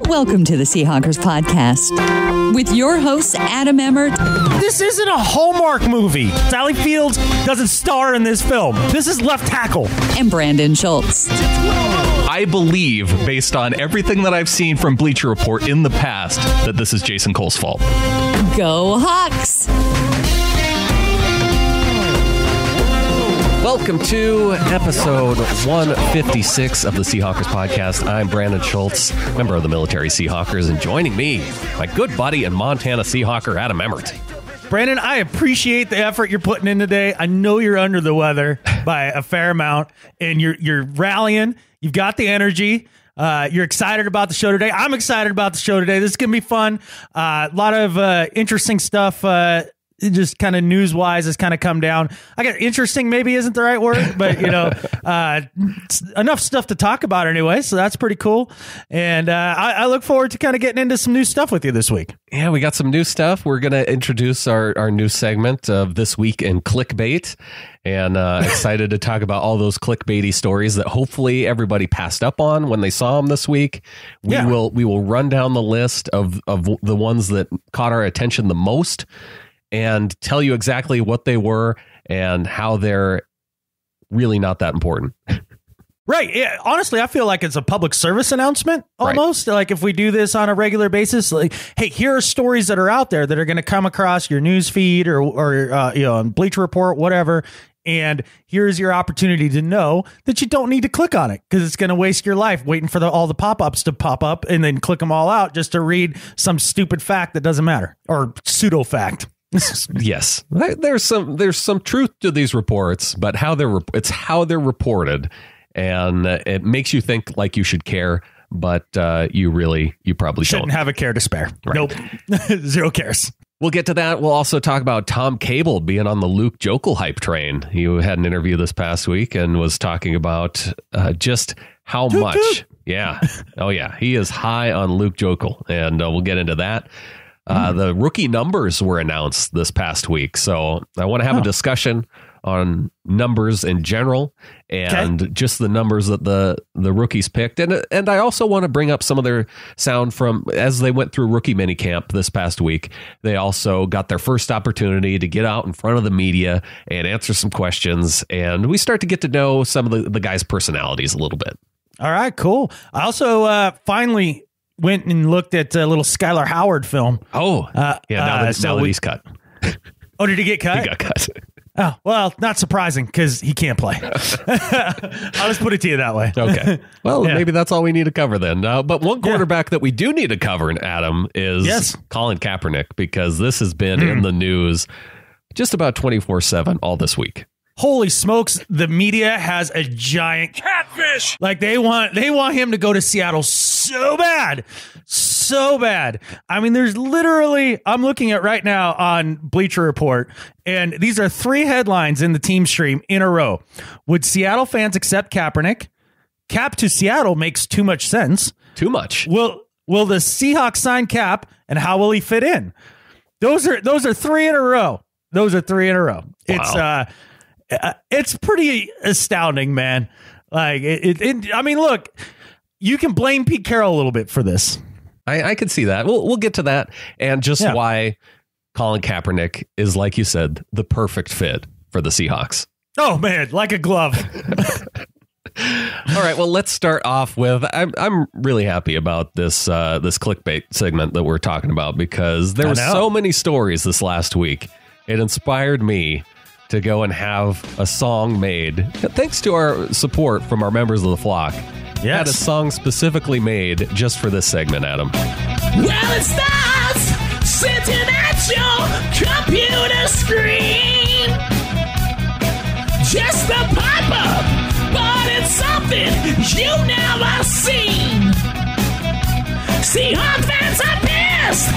Welcome to the Seahawkers podcast with your hosts, Adam Emmert. This isn't a Hallmark movie. Sally Fields doesn't star in this film. This is Left Tackle. And Brandon Schultz. I believe, based on everything that I've seen from Bleacher Report in the past, that this is Jason Cole's fault. Go Hawks! Welcome to episode 156 of the Seahawkers podcast. I'm Brandon Schultz, member of the Military Seahawkers, and joining me, my good buddy and Montana Seahawker, Adam Emmert. Brandon, I appreciate the effort you're putting in today. I know you're under the weather by a fair amount, and you're rallying. You've got the energy. You're excited about the show today. I'm excited about the show today. This is going to be fun. A lot of interesting stuff. Just kind of news-wise has kind of come down. I got interesting maybe isn't the right word, but, enough stuff to talk about anyway, so that's pretty cool. And I look forward to kind of getting into some new stuff with you this week. Yeah, we got some new stuff. We're going to introduce our new segment of This Week in Clickbait, and excited to talk about all those clickbaity stories that hopefully everybody passed up on when they saw them this week. We will run down the list of the ones that caught our attention the most, and tell you exactly what they were and how they're really not that important. Right. Yeah. Honestly, I feel like it's a public service announcement almost. Right. Like if we do this on a regular basis, like, hey, here are stories that are out there that are going to come across your news feed or on Bleacher Report, whatever. And here's your opportunity to know that you don't need to click on it because it's going to waste your life waiting for all the pop-ups to pop up and then click them all out just to read some stupid fact that doesn't matter or pseudo fact. Yes, there's some truth to these reports, but it's how they're reported, and it makes you think like you should care, but you probably shouldn't have a care to spare. Right. Nope, zero cares. We'll get to that. We'll also talk about Tom Cable being on the Luke Joekel hype train. He had an interview this past week and was talking about just how much. Yeah. Oh, yeah. He is high on Luke Joekel, and we'll get into that. The rookie numbers were announced this past week, so I want to have a discussion on numbers in general and just the numbers that the rookies picked. And I also want to bring up some of their sound from as they went through rookie minicamp this past week. They also got their first opportunity to get out in front of the media and answer some questions. And we start to get to know some of the guys' personalities a little bit. All right, cool. I also finally went and looked at a little Skylar Howard film. Oh, now that he's cut. Oh, did he get cut? He got cut. Oh, well, not surprising because he can't play. I'll just put it to you that way. Okay. Well, maybe that's all we need to cover then. But one quarterback that we do need to cover, Adam, is Colin Kaepernick, because this has been in the news just about 24/7 all this week. Holy smokes, the media has a giant catfish. Like they want him to go to Seattle so bad. So bad. I mean, there's literally, I'm looking at right now on Bleacher Report, and these are 3 headlines in the team stream in a row. Would Seattle fans accept Kaepernick? Cap to Seattle makes too much sense. Too much. Will the Seahawks sign Cap, and how will he fit in? Those are 3 in a row. Those are 3 in a row. Wow. It's pretty astounding, man. Like I mean, look, you can blame Pete Carroll a little bit for this. I could see that. We'll get to that, and just why Colin Kaepernick is, like you said, the perfect fit for the Seahawks. Oh man, like a glove. All right, well, let's start off with I'm really happy about this clickbait segment that we're talking about, because there were so many stories this last week. It inspired me to go and have a song made, thanks to our support from our members of the flock. Yes. Had a song specifically made just for this segment, Adam. Well, it starts sitting at your computer screen. Just a pop-up, but it's something you never seen. Seahawks fans are pissed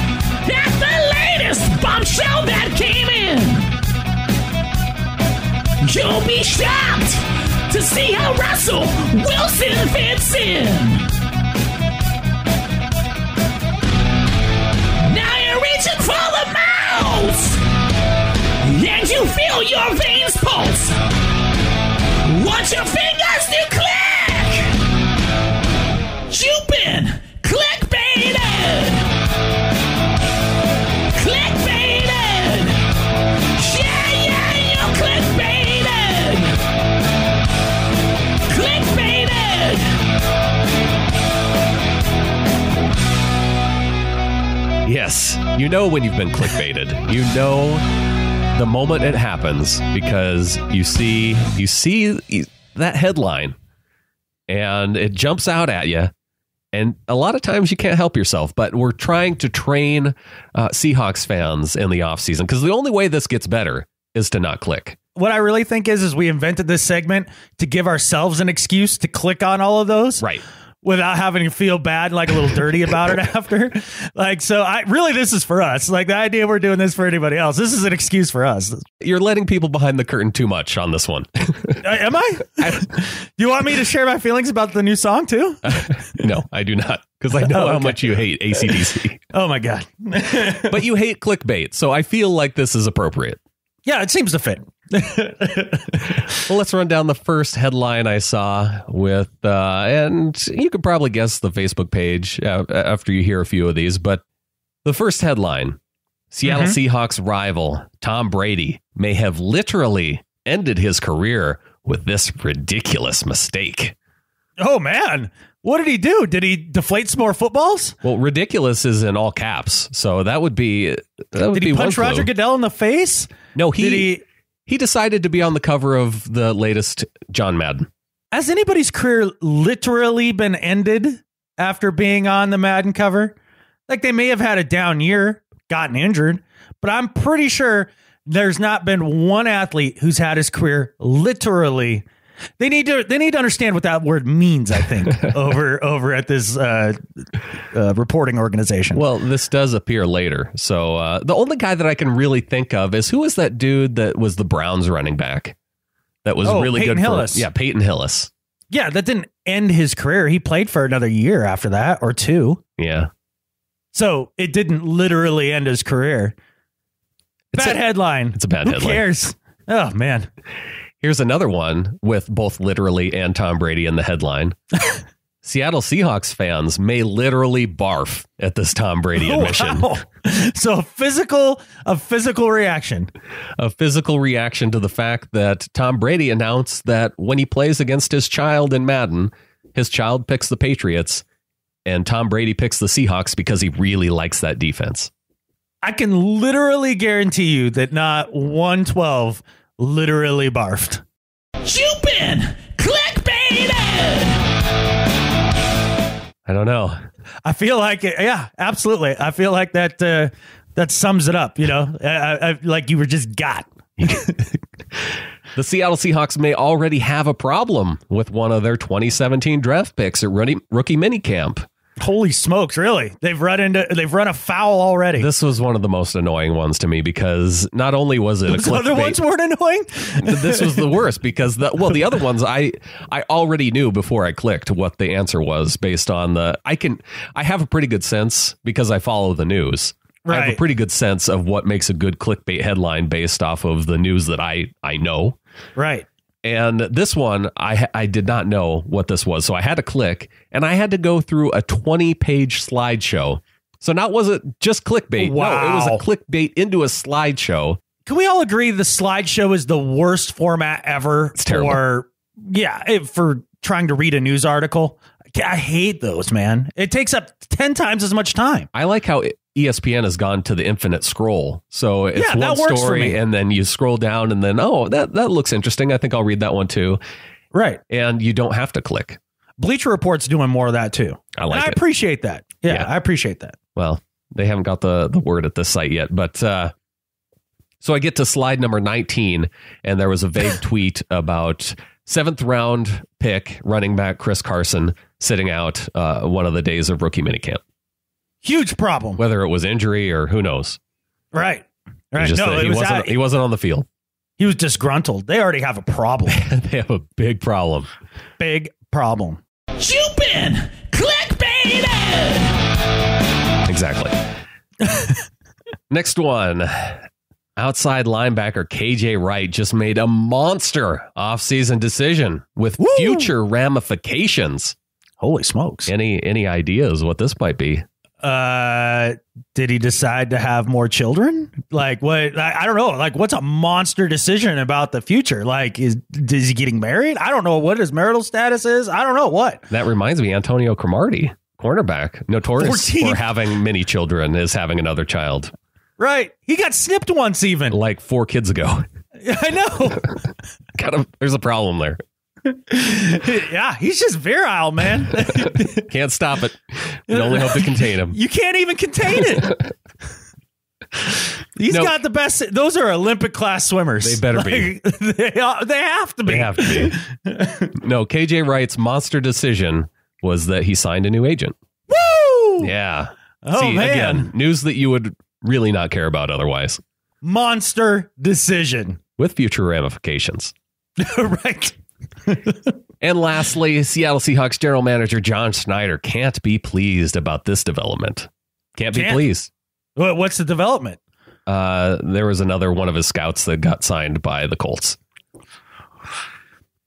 at the latest bombshell that came in. You'll be shocked to see how Russell Wilson fits in. Now you're reaching for the mouse, and you feel your veins pulse. Want your fingers to click, You know when you've been clickbaited. You know the moment it happens because you see that headline and it jumps out at you. And a lot of times you can't help yourself, but we're trying to train Seahawks fans in the offseason because the only way this gets better is to not click. What I really think is we invented this segment to give ourselves an excuse to click on all of those. Right. Without having to feel bad and like a little dirty about it after. Like, so this is for us. Like the idea we're doing this for anybody else. This is an excuse for us. You're letting people behind the curtain too much on this one. Am I? You want me to share my feelings about the new song too? No, I do not. Because I know how much you hate AC/DC. Oh my God. But you hate clickbait. So I feel like this is appropriate. Yeah, it seems to fit. Well, let's run down the first headline I saw with, and you could probably guess the Facebook page after you hear a few of these, but the first headline, Seattle Seahawks rival Tom Brady may have literally ended his career with this ridiculous mistake. Oh, man. What did he do? Did he deflate some more footballs? Well, ridiculous is in all caps, so that would be Did he punch Roger Goodell in the face? No, he decided to be on the cover of the latest John Madden. Has anybody's career literally been ended after being on the Madden cover? Like they may have had a down year, gotten injured, but I'm pretty sure there's not been one athlete who's had his career literally. They need to understand what that word means, I think, over at this reporting organization. Well, this does appear later. So the only guy that I can really think of is who was that dude that was the Browns running back that was really Peyton good Hillis. Peyton Hillis. Yeah, that didn't end his career. He played for another year after that or two. Yeah. So it didn't literally end his career. Bad headline. It's a bad headline. Who cares? Oh, man. Here's another one with both literally and Tom Brady in the headline. Seattle Seahawks fans may literally barf at this Tom Brady admission. Wow. So a physical reaction. A physical reaction to the fact that Tom Brady announced that when he plays against his child in Madden, his child picks the Patriots and Tom Brady picks the Seahawks because he really likes that defense. I can literally guarantee you that not 112 literally barfed. You've been clickbaited. I don't know. I feel like it. Yeah, absolutely. I feel like that sums it up. You know, I like you were just got. The Seattle Seahawks may already have a problem with one of their 2017 draft picks at rookie minicamp. Holy smokes, really? They've run afoul already. This was one of the most annoying ones to me because not only was it a clickbait. Other ones weren't annoying? This was the worst because the other ones I already knew before I clicked what the answer was based on I have a pretty good sense because I follow the news. Right. I have a pretty good sense of what makes a good clickbait headline based off of the news that I know. Right. And this one, I did not know what this was. So I had to click and I had to go through a 20-page slideshow. So now was it just clickbait? Wow. No, it was a clickbait into a slideshow. Can we all agree the slideshow is the worst format ever? It's terrible. For trying to read a news article? I hate those, man. It takes up 10 times as much time. I like how ESPN has gone to the infinite scroll. So it's one story and then you scroll down and then, that looks interesting. I think I'll read that one too. Right. And you don't have to click. Bleacher Report's doing more of that too. I appreciate that. Yeah, I appreciate that. Well, they haven't got the word at this site yet, but so I get to slide number 19 and there was a vague tweet about 7th round pick running back Chris Carson sitting out one of the days of rookie minicamp. Huge problem. Whether it was injury or who knows. Right. He wasn't on the field. He was disgruntled. They already have a problem. They have a big problem. Big problem. You've been clickbaited. Exactly. Next one. Outside linebacker KJ Wright just made a monster offseason decision with future ramifications. Holy smokes. Any ideas what this might be? Did he decide to have more children? Like what? I don't know. Like what's a monster decision about the future? Like is he getting married? I don't know what his marital status is. I don't know what. That reminds me, Antonio Cromartie cornerback, notorious 14th. for having many children, is having another child. Right. He got snipped once even. Like 4 kids ago. I know. There's a problem there. Yeah, he's just virile, man. Can't stop it. You can only hope to contain him. You can't even contain it. He's got the best. Those are Olympic class swimmers. They better be. They have to be. They have to be. No, KJ Wright's monster decision was that he signed a new agent. Woo! Yeah. Oh, See, man. Again, news that you would really not care about otherwise. Monster decision. With future ramifications. Right. And lastly, Seattle Seahawks general manager John Schneider can't be pleased about this development. Can't be pleased. What's the development? There was another one of his scouts that got signed by the Colts.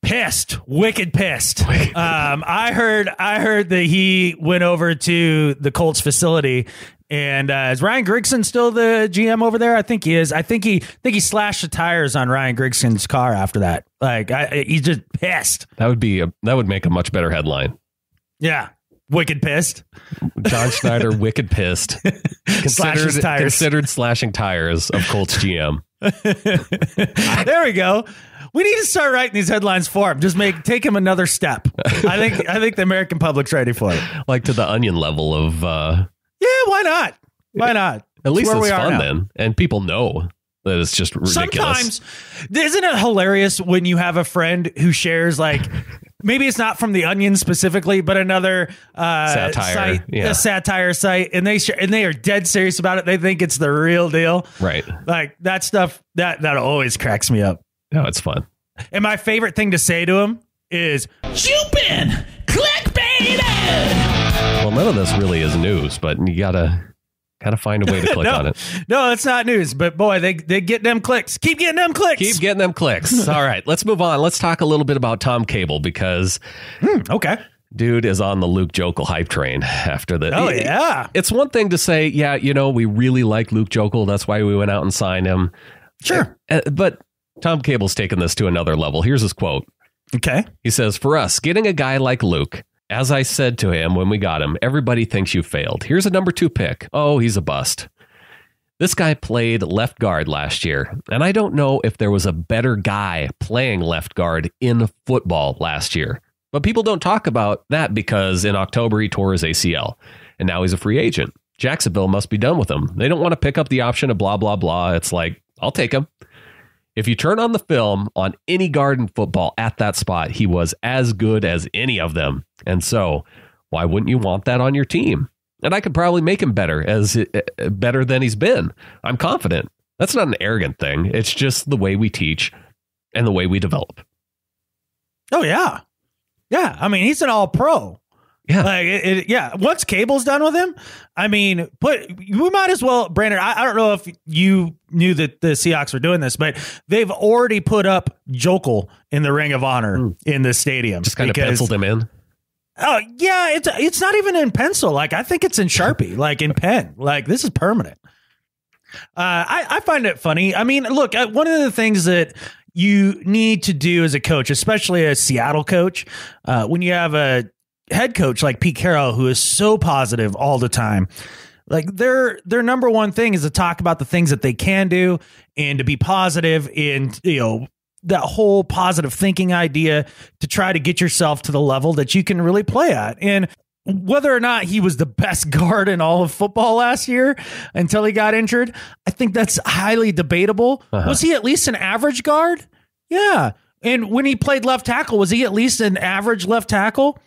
Pissed, wicked pissed. I heard that he went over to the Colts facility, and is Ryan Grigson still the GM over there? I think he is. I think he slashed the tires on Ryan Grigson's car after that. Like he's just pissed. That would make a much better headline. Yeah, wicked pissed. John Schneider, wicked pissed. Considered slashing tires of Colts GM. There we go. We need to start writing these headlines for him. Just take him another step. I think the American public's ready for it. Like to the Onion level of. Yeah, why not? Why not? At least it's fun then, and people know that it's just ridiculous. Sometimes, isn't it hilarious when you have a friend who shares like. Maybe it's not from the Onion specifically, but another satire, a satire site, and they are dead serious about it. They think it's the real deal, right? Like that stuff that always cracks me up. No, it's fun. And my favorite thing to say to him is, "You've been clickbaited." Well, none of this really is news, but you gotta find a way to click on it. No, it's not news, but boy, they get them clicks. Keep getting them clicks. Keep getting them clicks. All right, let's move on. Let's talk a little bit about Tom Cable because okay, dude is on the Luke Joekel hype train after the. Oh yeah, it's one thing to say, yeah, we really like Luke Joekel. That's why we went out and signed him. Sure, but Tom Cable's taken this to another level. Here's his quote. Okay, he says, "For us, getting a guy like Luke." As I said to him when we got him, everybody thinks you failed. Here's a number 2 pick. Oh, he's a bust. This guy played left guard last year, and I don't know if there was a better guy playing left guard in football last year. But people don't talk about that because in October he tore his ACL, and now he's a free agent. Jacksonville must be done with him. They don't want to pick up the option of blah, blah, blah. It's like, I'll take him. If you turn on the film on any guard in football at that spot, he was as good as any of them. And so why wouldn't you want that on your team? And I could probably make him better than he's been. I'm confident. That's not an arrogant thing. It's just the way we teach and the way we develop. Oh, yeah. Yeah. I mean, he's an all pro. Yeah. Once Cable's done with him, I mean, we might as well, Brandon, I don't know if you knew that the Seahawks were doing this, but they've already put up Joekel in the Ring of Honor in the stadium. Just kind of penciled him in. Oh, yeah. It's not even in pencil. Like, I think it's in Sharpie, like in pen. Like, this is permanent. I find it funny. I mean, look, one of the things that you need to do as a coach, especially a Seattle coach, when you have a head coach like Pete Carroll, who is so positive all the time, like their number one thing is to talk about the things that they can do and to be positive in, that whole positive thinking idea to try to get yourself to the level that you can really play at. And whether or not he was the best guard in all of football last year until he got injured, I think that's highly debatable. Was he at least an average guard? Yeah. And when he played left tackle, was he at least an average left tackle?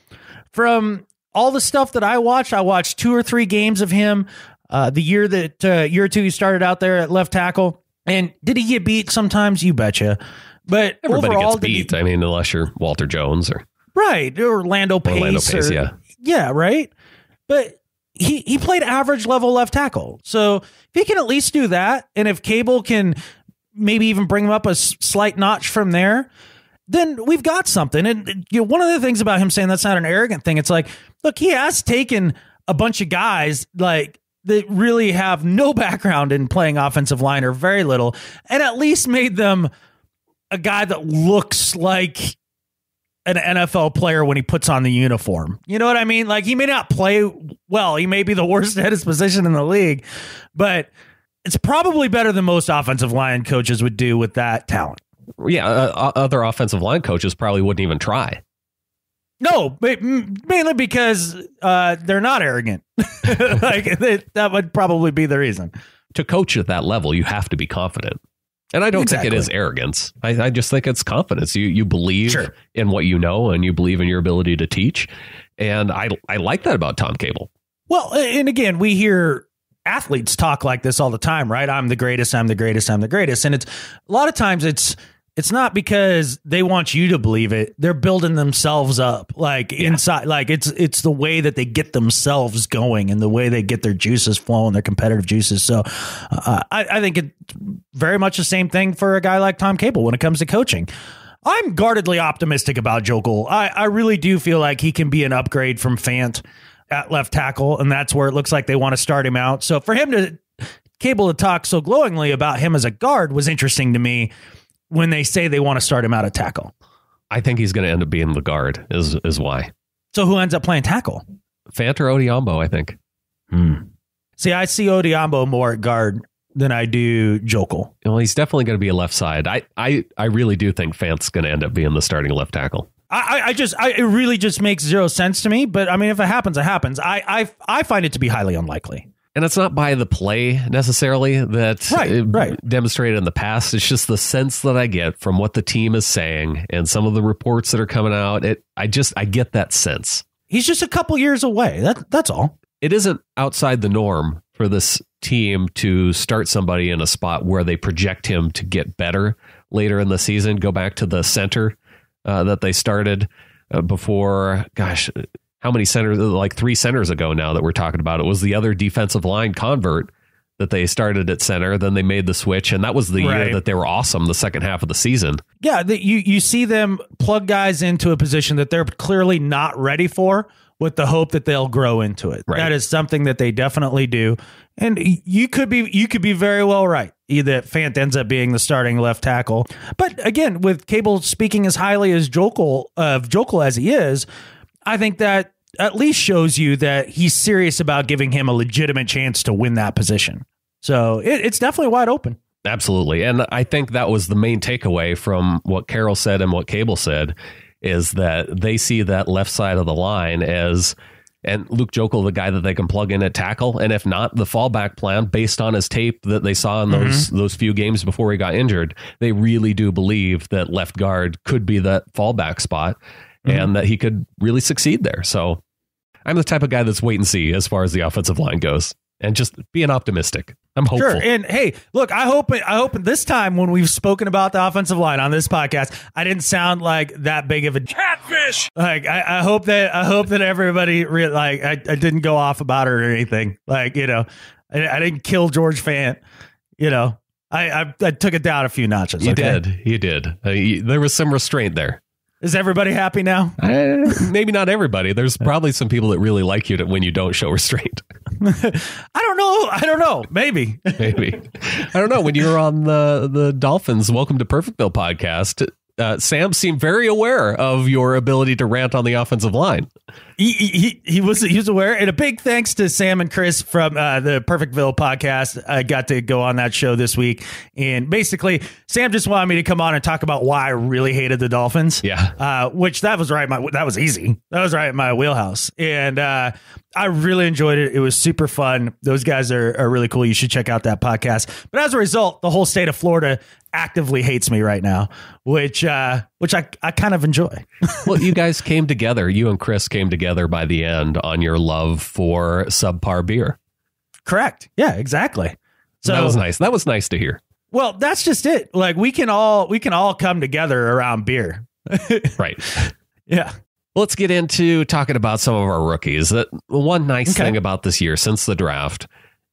From all the stuff that I watched 2 or 3 games of him the year or two he started out there at left tackle. And did he get beat sometimes? You betcha. But everybody overall, gets beat. I mean, unless you're Walter Jones or Orlando Pace. Yeah, right. But he played average level left tackle. So if he can at least do that, and if Cable can maybe even bring him up a slight notch from there, then we've got something. And one of the things about him saying that's not an arrogant thing, it's like, look, he has taken a bunch of guys like that really have no background in playing offensive line or very little, and at least made them a guy that looks like an NFL player when he puts on the uniform. You know what I mean? Like, he may not play well. He may be the worst at his position in the league, but it's probably better than most offensive line coaches would do with that talent. Yeah, other offensive line coaches probably wouldn't even try. No, mainly because they're not arrogant. That would probably be the reason. To coach at that level, you have to be confident. And I don't think it is arrogance. I just think it's confidence. You believe in what you know, and you believe in your ability to teach. And I like that about Tom Cable. Well, and again, we hear athletes talk like this all the time, right? I'm the greatest, I'm the greatest, I'm the greatest. And it's a lot of times it's not because they want you to believe it. They're building themselves up inside. Like it's the way that they get themselves going and the way they get their juices flowing, their competitive juices. So I think it's very much the same thing for a guy like Tom Cable when it comes to coaching. I'm guardedly optimistic about Joekel. I really do feel like he can be an upgrade from Fant at left tackle, and that's where it looks like they want to start him out. So for him to Cable to talk so glowingly about him as a guard was interesting to me. When they say they want to start him out at tackle, I think he's going to end up being the guard is why. So who ends up playing tackle? Fant or Odiombo, I think. See, I see Odiombo more at guard than I do Joekel. Well, he's definitely going to be a left side. I really do think Fant's going to end up being the starting left tackle. It really just makes zero sense to me. But I mean, if it happens, it happens. I find it to be highly unlikely. And it's not by the play necessarily that demonstrated in the past. It's just the sense that I get from what the team is saying and some of the reports that are coming out. I get that sense. He's just a couple years away. That's all. It isn't outside the norm for this team to start somebody in a spot where they project him to get better later in the season. Go back to the center that they started before, gosh, how many centers, like 3 centers ago now that we're talking about. It was the other defensive line convert that they started at center. Then they made the switch, and that was the year that they were awesome, the second half of the season. Yeah, you see them plug guys into a position that they're clearly not ready for with the hope that they'll grow into it. Right. That is something that they definitely do. And you could be very well right. Either Fant ends up being the starting left tackle. But again, with Cable speaking as highly as Joekel as he is, I think that at least shows you that he's serious about giving him a legitimate chance to win that position. So it's definitely wide open. Absolutely. And I think that was the main takeaway from what Carroll said and what Cable said, is that they see that left side of the line as, and Luke Joekel, the guy that they can plug in at tackle. And if not, the fallback plan based on his tape that they saw in those few games before he got injured. They really do believe that left guard could be that fallback spot. And that he could really succeed there. So I'm the type of guy that's wait and see as far as the offensive line goes, and just being optimistic. I'm hopeful. Sure. And hey, look, I hope this time when we've spoken about the offensive line on this podcast, I didn't sound like that big of a catfish. Like I hope that everybody I didn't go off about it or anything. Like, you know, I didn't kill George Fant. You know, I took it down a few notches. You did. There was some restraint there. Is everybody happy now? Maybe not everybody. There's probably some people that really like you when you don't show restraint. I don't know. Maybe. I don't know. When you were on the Dolphins Welcome to Perfectville podcast, Sam seemed very aware of your ability to rant on the offensive line. He was aware, and a big thanks to Sam and Chris from the Perfectville podcast. I got to go on that show this week, and basically Sam just wanted me to come on and talk about why I really hated the Dolphins. Yeah, which that was right. That was easy. That was right in my wheelhouse, and I really enjoyed it. It was super fun. Those guys are really cool. You should check out that podcast. But as a result, the whole state of Florida actively hates me right now, which I kind of enjoy. Well, you guys came together. You and Chris came together by the end on your love for subpar beer. Correct. Yeah, exactly. So that was nice. That was nice to hear. Well, that's just it. Like we can all come together around beer. Right. Yeah. Let's get into talking about some of our rookies. One nice thing about this year since the draft,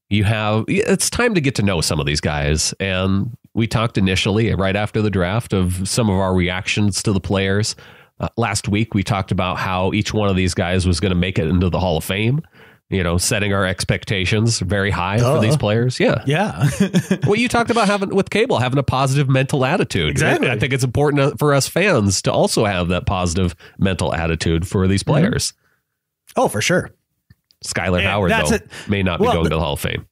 it's time to get to know some of these guys. And we talked initially right after the draft of some of our reactions to the players. Last week, we talked about how each one of these guys was going to make it into the Hall of Fame. setting our expectations very high for these players. Yeah. Yeah. What you talked about having a positive mental attitude. Exactly. I think it's important for us fans to also have that positive mental attitude for these players. Oh, for sure. Skylar Howard, though, may not be going to the Hall of Fame.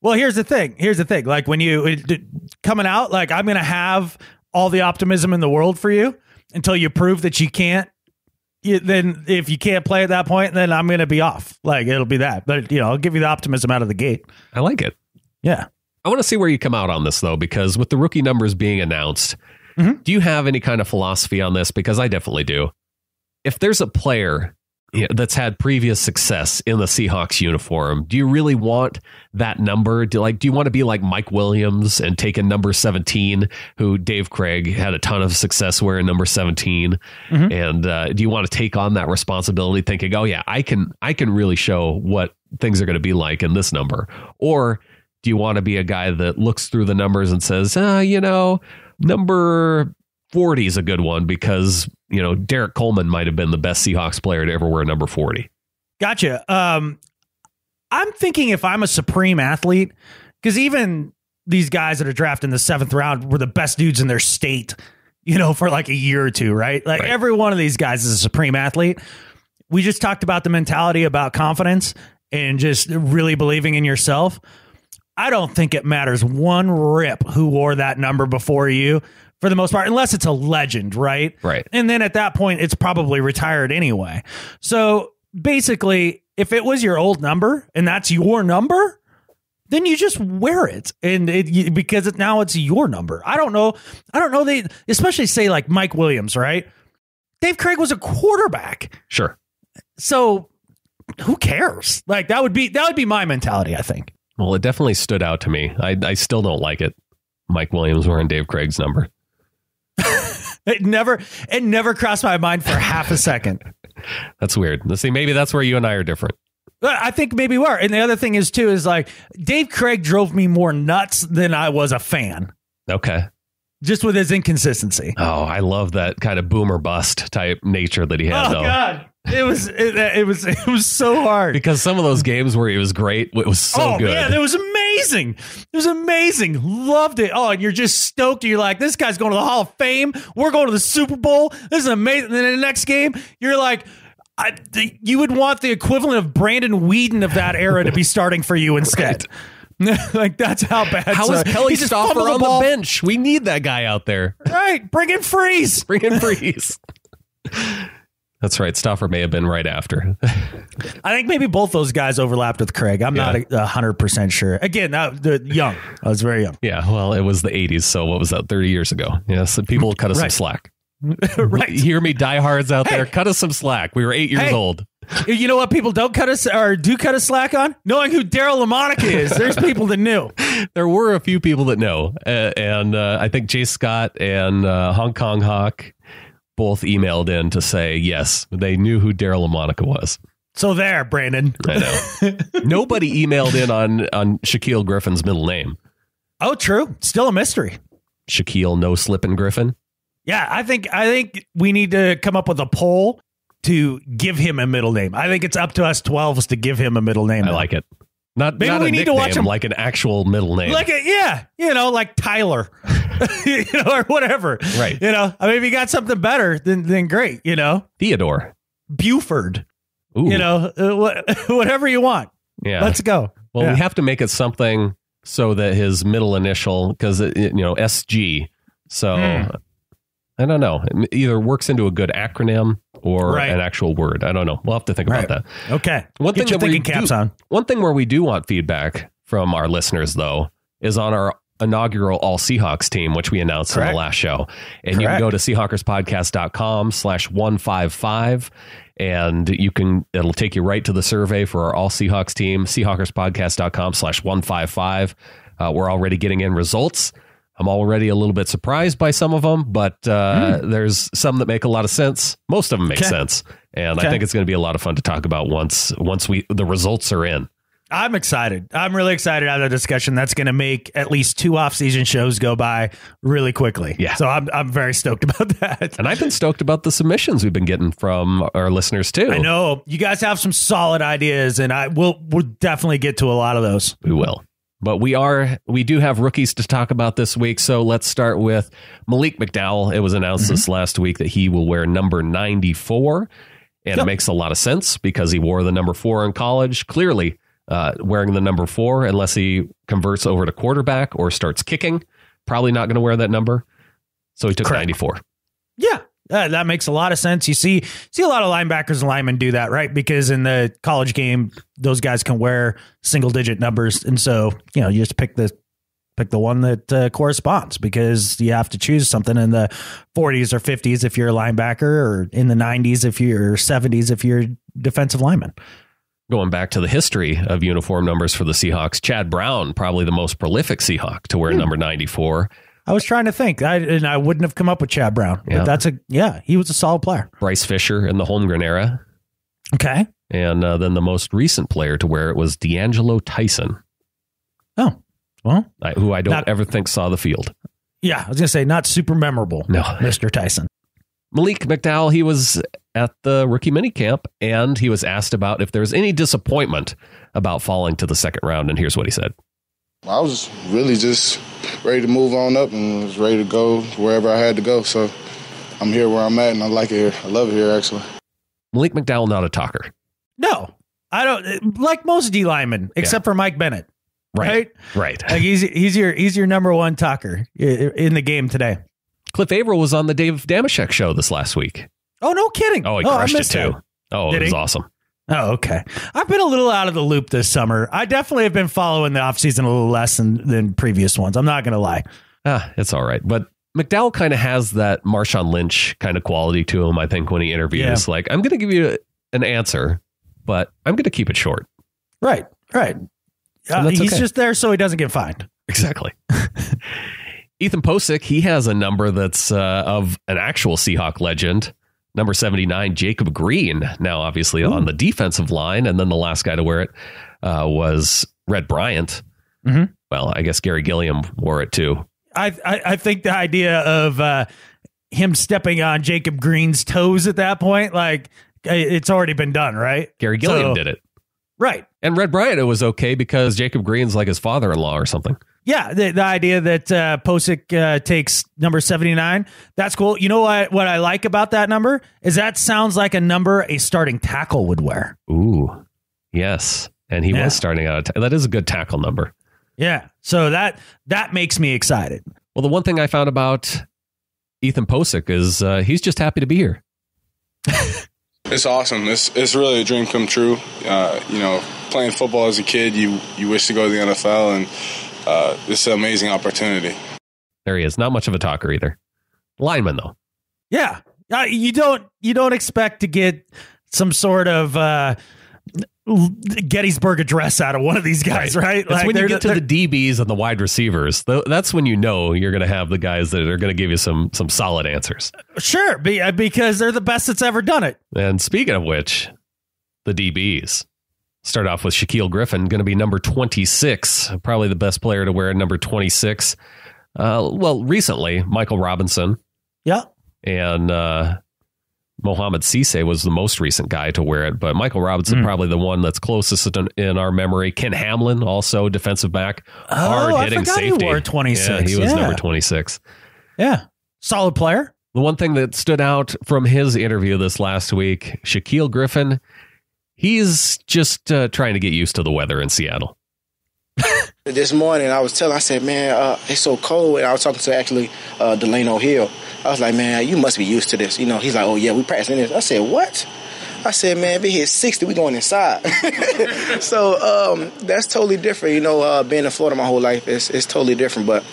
Well, here's the thing. Like when you coming out, like I'm going to have all the optimism in the world for you until you prove that you can't. Then if you can't play at that point, then I'm going to be off. Like it'll be that. But, I'll give you the optimism out of the gate. I like it. Yeah. I want to see where you come out on this, though, because with the rookie numbers being announced, do you have any kind of philosophy on this? Because I definitely do. If there's a player that's had previous success in the Seahawks uniform, do you really want that number? Do you want to be like Mike Williams and take a number 17, who Dave Craig had a ton of success wearing number 17? And do you want to take on that responsibility thinking, oh yeah, I can really show what things are going to be like in this number? Or do you want to be a guy that looks through the numbers and says, number 40 is a good one because, Derek Coleman might have been the best Seahawks player to ever wear number 40. Gotcha. I'm thinking if I'm a supreme athlete, because even these guys that are drafted in the 7th round were the best dudes in their state, for like a year or two, right? Like every one of these guys is a supreme athlete. We just talked about the mentality about confidence and just really believing in yourself. I don't think it matters one rip who wore that number before you, for the most part, unless it's a legend, right? Right. And then at that point, it's probably retired anyway. So basically, if it was your old number and that's your number, then you just wear it, because now it's your number. I don't know. They especially say like Mike Williams, right? Dave Craig was a quarterback. Sure. So who cares? Like that would be my mentality, I think. Well, it definitely stood out to me. I still don't like it. Mike Williams wearing Dave Craig's number. It never crossed my mind for half a second. That's weird. Let's see. Maybe that's where you and I are different. I think maybe we are. And the other thing is too, is like Dave Craig drove me more nuts than I was a fan. Okay. Just with his inconsistency. Oh, I love that kind of boomer bust type nature that he had. Oh, God. It was so hard. Because some of those games where he was great, it was so good. Man, it was amazing. It was amazing. Loved it. Oh, and you're just stoked. You're like, this guy's going to the Hall of Fame. We're going to the Super Bowl. This is amazing. And then in the next game, you're like, you would want the equivalent of Brandon Whedon of that era to be starting for you instead. Like, that's how bad. How is Kelly Stauffer on the bench? We need that guy out there. Right. Bring in Freeze. That's right. Stauffer may have been right after. I think maybe both those guys overlapped with Craig. I'm not 100% sure. Again, young. I was very young. Yeah, well, it was the 80s. So what was that, 30 years ago? Yeah, so people cut us some slack. Right. You hear me, diehards out there? Cut us some slack. We were 8 years old. You know what people don't cut us or do cut us slack on? Knowing who Daryl LaMonica is. There's people that knew. There were a few people that know. And I think Jay Scott and Hong Kong Hawk both emailed in to say, yes, they knew who Daryl LaMonica was. So there, Brandon. I know. Nobody emailed in on Shaquille Griffin's middle name. Oh, true. Still a mystery. Shaquille No Slippin' Griffin. Yeah, I think we need to come up with a poll to give him a middle name. I think it's up to us 12s to give him a middle name. I like it. Maybe we need to watch him like an actual middle name. Like like Tyler, or whatever. Right. If you got something better, then great. Theodore Buford. Ooh. Whatever you want. Yeah. Let's go. Well, we have to make it something so that his middle initial, because SG. So I don't know. It either works into a good acronym or an actual word. I don't know. We'll have to think about that. Okay. Get your thinking caps on. One thing where we do want feedback from our listeners, though, is on our inaugural All Seahawks team, which we announced in the last show. And you can go to Seahawkerspodcast.com/155 and it'll take you right to the survey for our All Seahawks team, Seahawkerspodcast.com/155. We're already getting in results. I'm already a little bit surprised by some of them, but there's some that make a lot of sense. Most of them make sense. And I think it's going to be a lot of fun to talk about once the results are in. I'm excited. I'm really excited to have a discussion that's going to make at least 2 off-season shows go by really quickly. Yeah. So I'm very stoked about that. And I've been stoked about the submissions we've been getting from our listeners too. I know you guys have some solid ideas, and we'll definitely get to a lot of those. We will. But we do have rookies to talk about this week. So let's start with Malik McDowell. It was announced this last week that he will wear number 94. And it makes a lot of sense because he wore the number 4 in college. Clearly, wearing the number 4, unless he converts over to quarterback or starts kicking, probably not going to wear that number. So he took 94. Yeah, that makes a lot of sense. You see a lot of linebackers and linemen do that, right? Because in the college game, those guys can wear single-digit numbers, and so you just pick the one that corresponds, because you have to choose something in the 40s or 50s if you're a linebacker, or in the 90s if you're 70s if you're a defensive lineman. Going back to the history of uniform numbers for the Seahawks, Chad Brown, probably the most prolific Seahawk to wear number 94. I was trying to think, and I wouldn't have come up with Chad Brown. Yeah. But he was a solid player. Bryce Fisher in the Holmgren era. Okay. And then the most recent player to wear it was D'Angelo Tyson. Oh, well. Who I don't ever think saw the field. Yeah, I was going to say, not super memorable, no. Mr. Tyson. Malik McDowell, he was at the rookie minicamp, and he was asked about if there was any disappointment about falling to the second round, and here's what he said. I was really just ready to move on up and was ready to go wherever I had to go. So I'm here where I'm at, and I like it here. I love it here, actually. Malik McDowell, not a talker. No, I don't, like most D linemen, except for Mike Bennett. Right. Like he's your number one talker in the game today. Cliff Averill was on the Dave Damashek show this last week. Oh, no kidding. Oh, he crushed it too. Oh, it was awesome. Oh, okay. I've been a little out of the loop this summer. I definitely have been following the offseason a little less than previous ones. I'm not going to lie. It's all right. But McDowell kind of has that Marshawn Lynch kind of quality to him, I think, when he interviews. Like, I'm going to give you an answer, but I'm going to keep it short. Right. He's just there so he doesn't get fined. Exactly. Ethan Posick, he has a number that's of an actual Seahawk legend. Number 79, Jacob Green, now obviously on the defensive line. And then the last guy to wear it was Red Bryant. Mm-hmm. Well, I guess Gary Gilliam wore it too. I think the idea of him stepping on Jacob Green's toes at that point, like, it's already been done, right? Gary Gilliam did it. Right. And Red Bryant, it was okay because Jacob Green's like his father-in-law or something. Yeah, the idea that Posick takes number 79, that's cool. You know what I like about that number is that sounds like a number a starting tackle would wear. Ooh, yes. And he was starting out. That is a good tackle number. Yeah, so that makes me excited. Well, the one thing I found about Ethan Posick is he's just happy to be here. It's awesome. It's really a dream come true. Playing football as a kid, you wish to go to the NFL, and it's an amazing opportunity. There he is. Not much of a talker either. Lineman, though. Yeah. You don't expect to get some sort of Gettysburg Address out of one of these guys, right? That's when you get to the DBs and the wide receivers. That's when you know you're going to have the guys that are going to give you some solid answers. Sure, because they're the best that's ever done it. And speaking of which, the DBs. Start off with Shaquille Griffin, going to be number 26, probably the best player to wear number 26. Recently, Michael Robinson. Yeah. And Mohamed Cisse was the most recent guy to wear it, but Michael Robinson probably the one that's closest in our memory. Ken Hamlin, also defensive back, hard-hitting safety. He wore 26. Yeah, he was number 26. Yeah. Solid player. The one thing that stood out from his interview this last week, Shaquille Griffin, he's just trying to get used to the weather in Seattle. This morning, I said, man, it's so cold. And I was talking to actually Delano Hill. I was like, man, you must be used to this. He's like, oh, yeah, we practicing this. I said, what? I said, man, if it hits 60, we going inside. So that's totally different. Being in Florida my whole life, it's totally different. But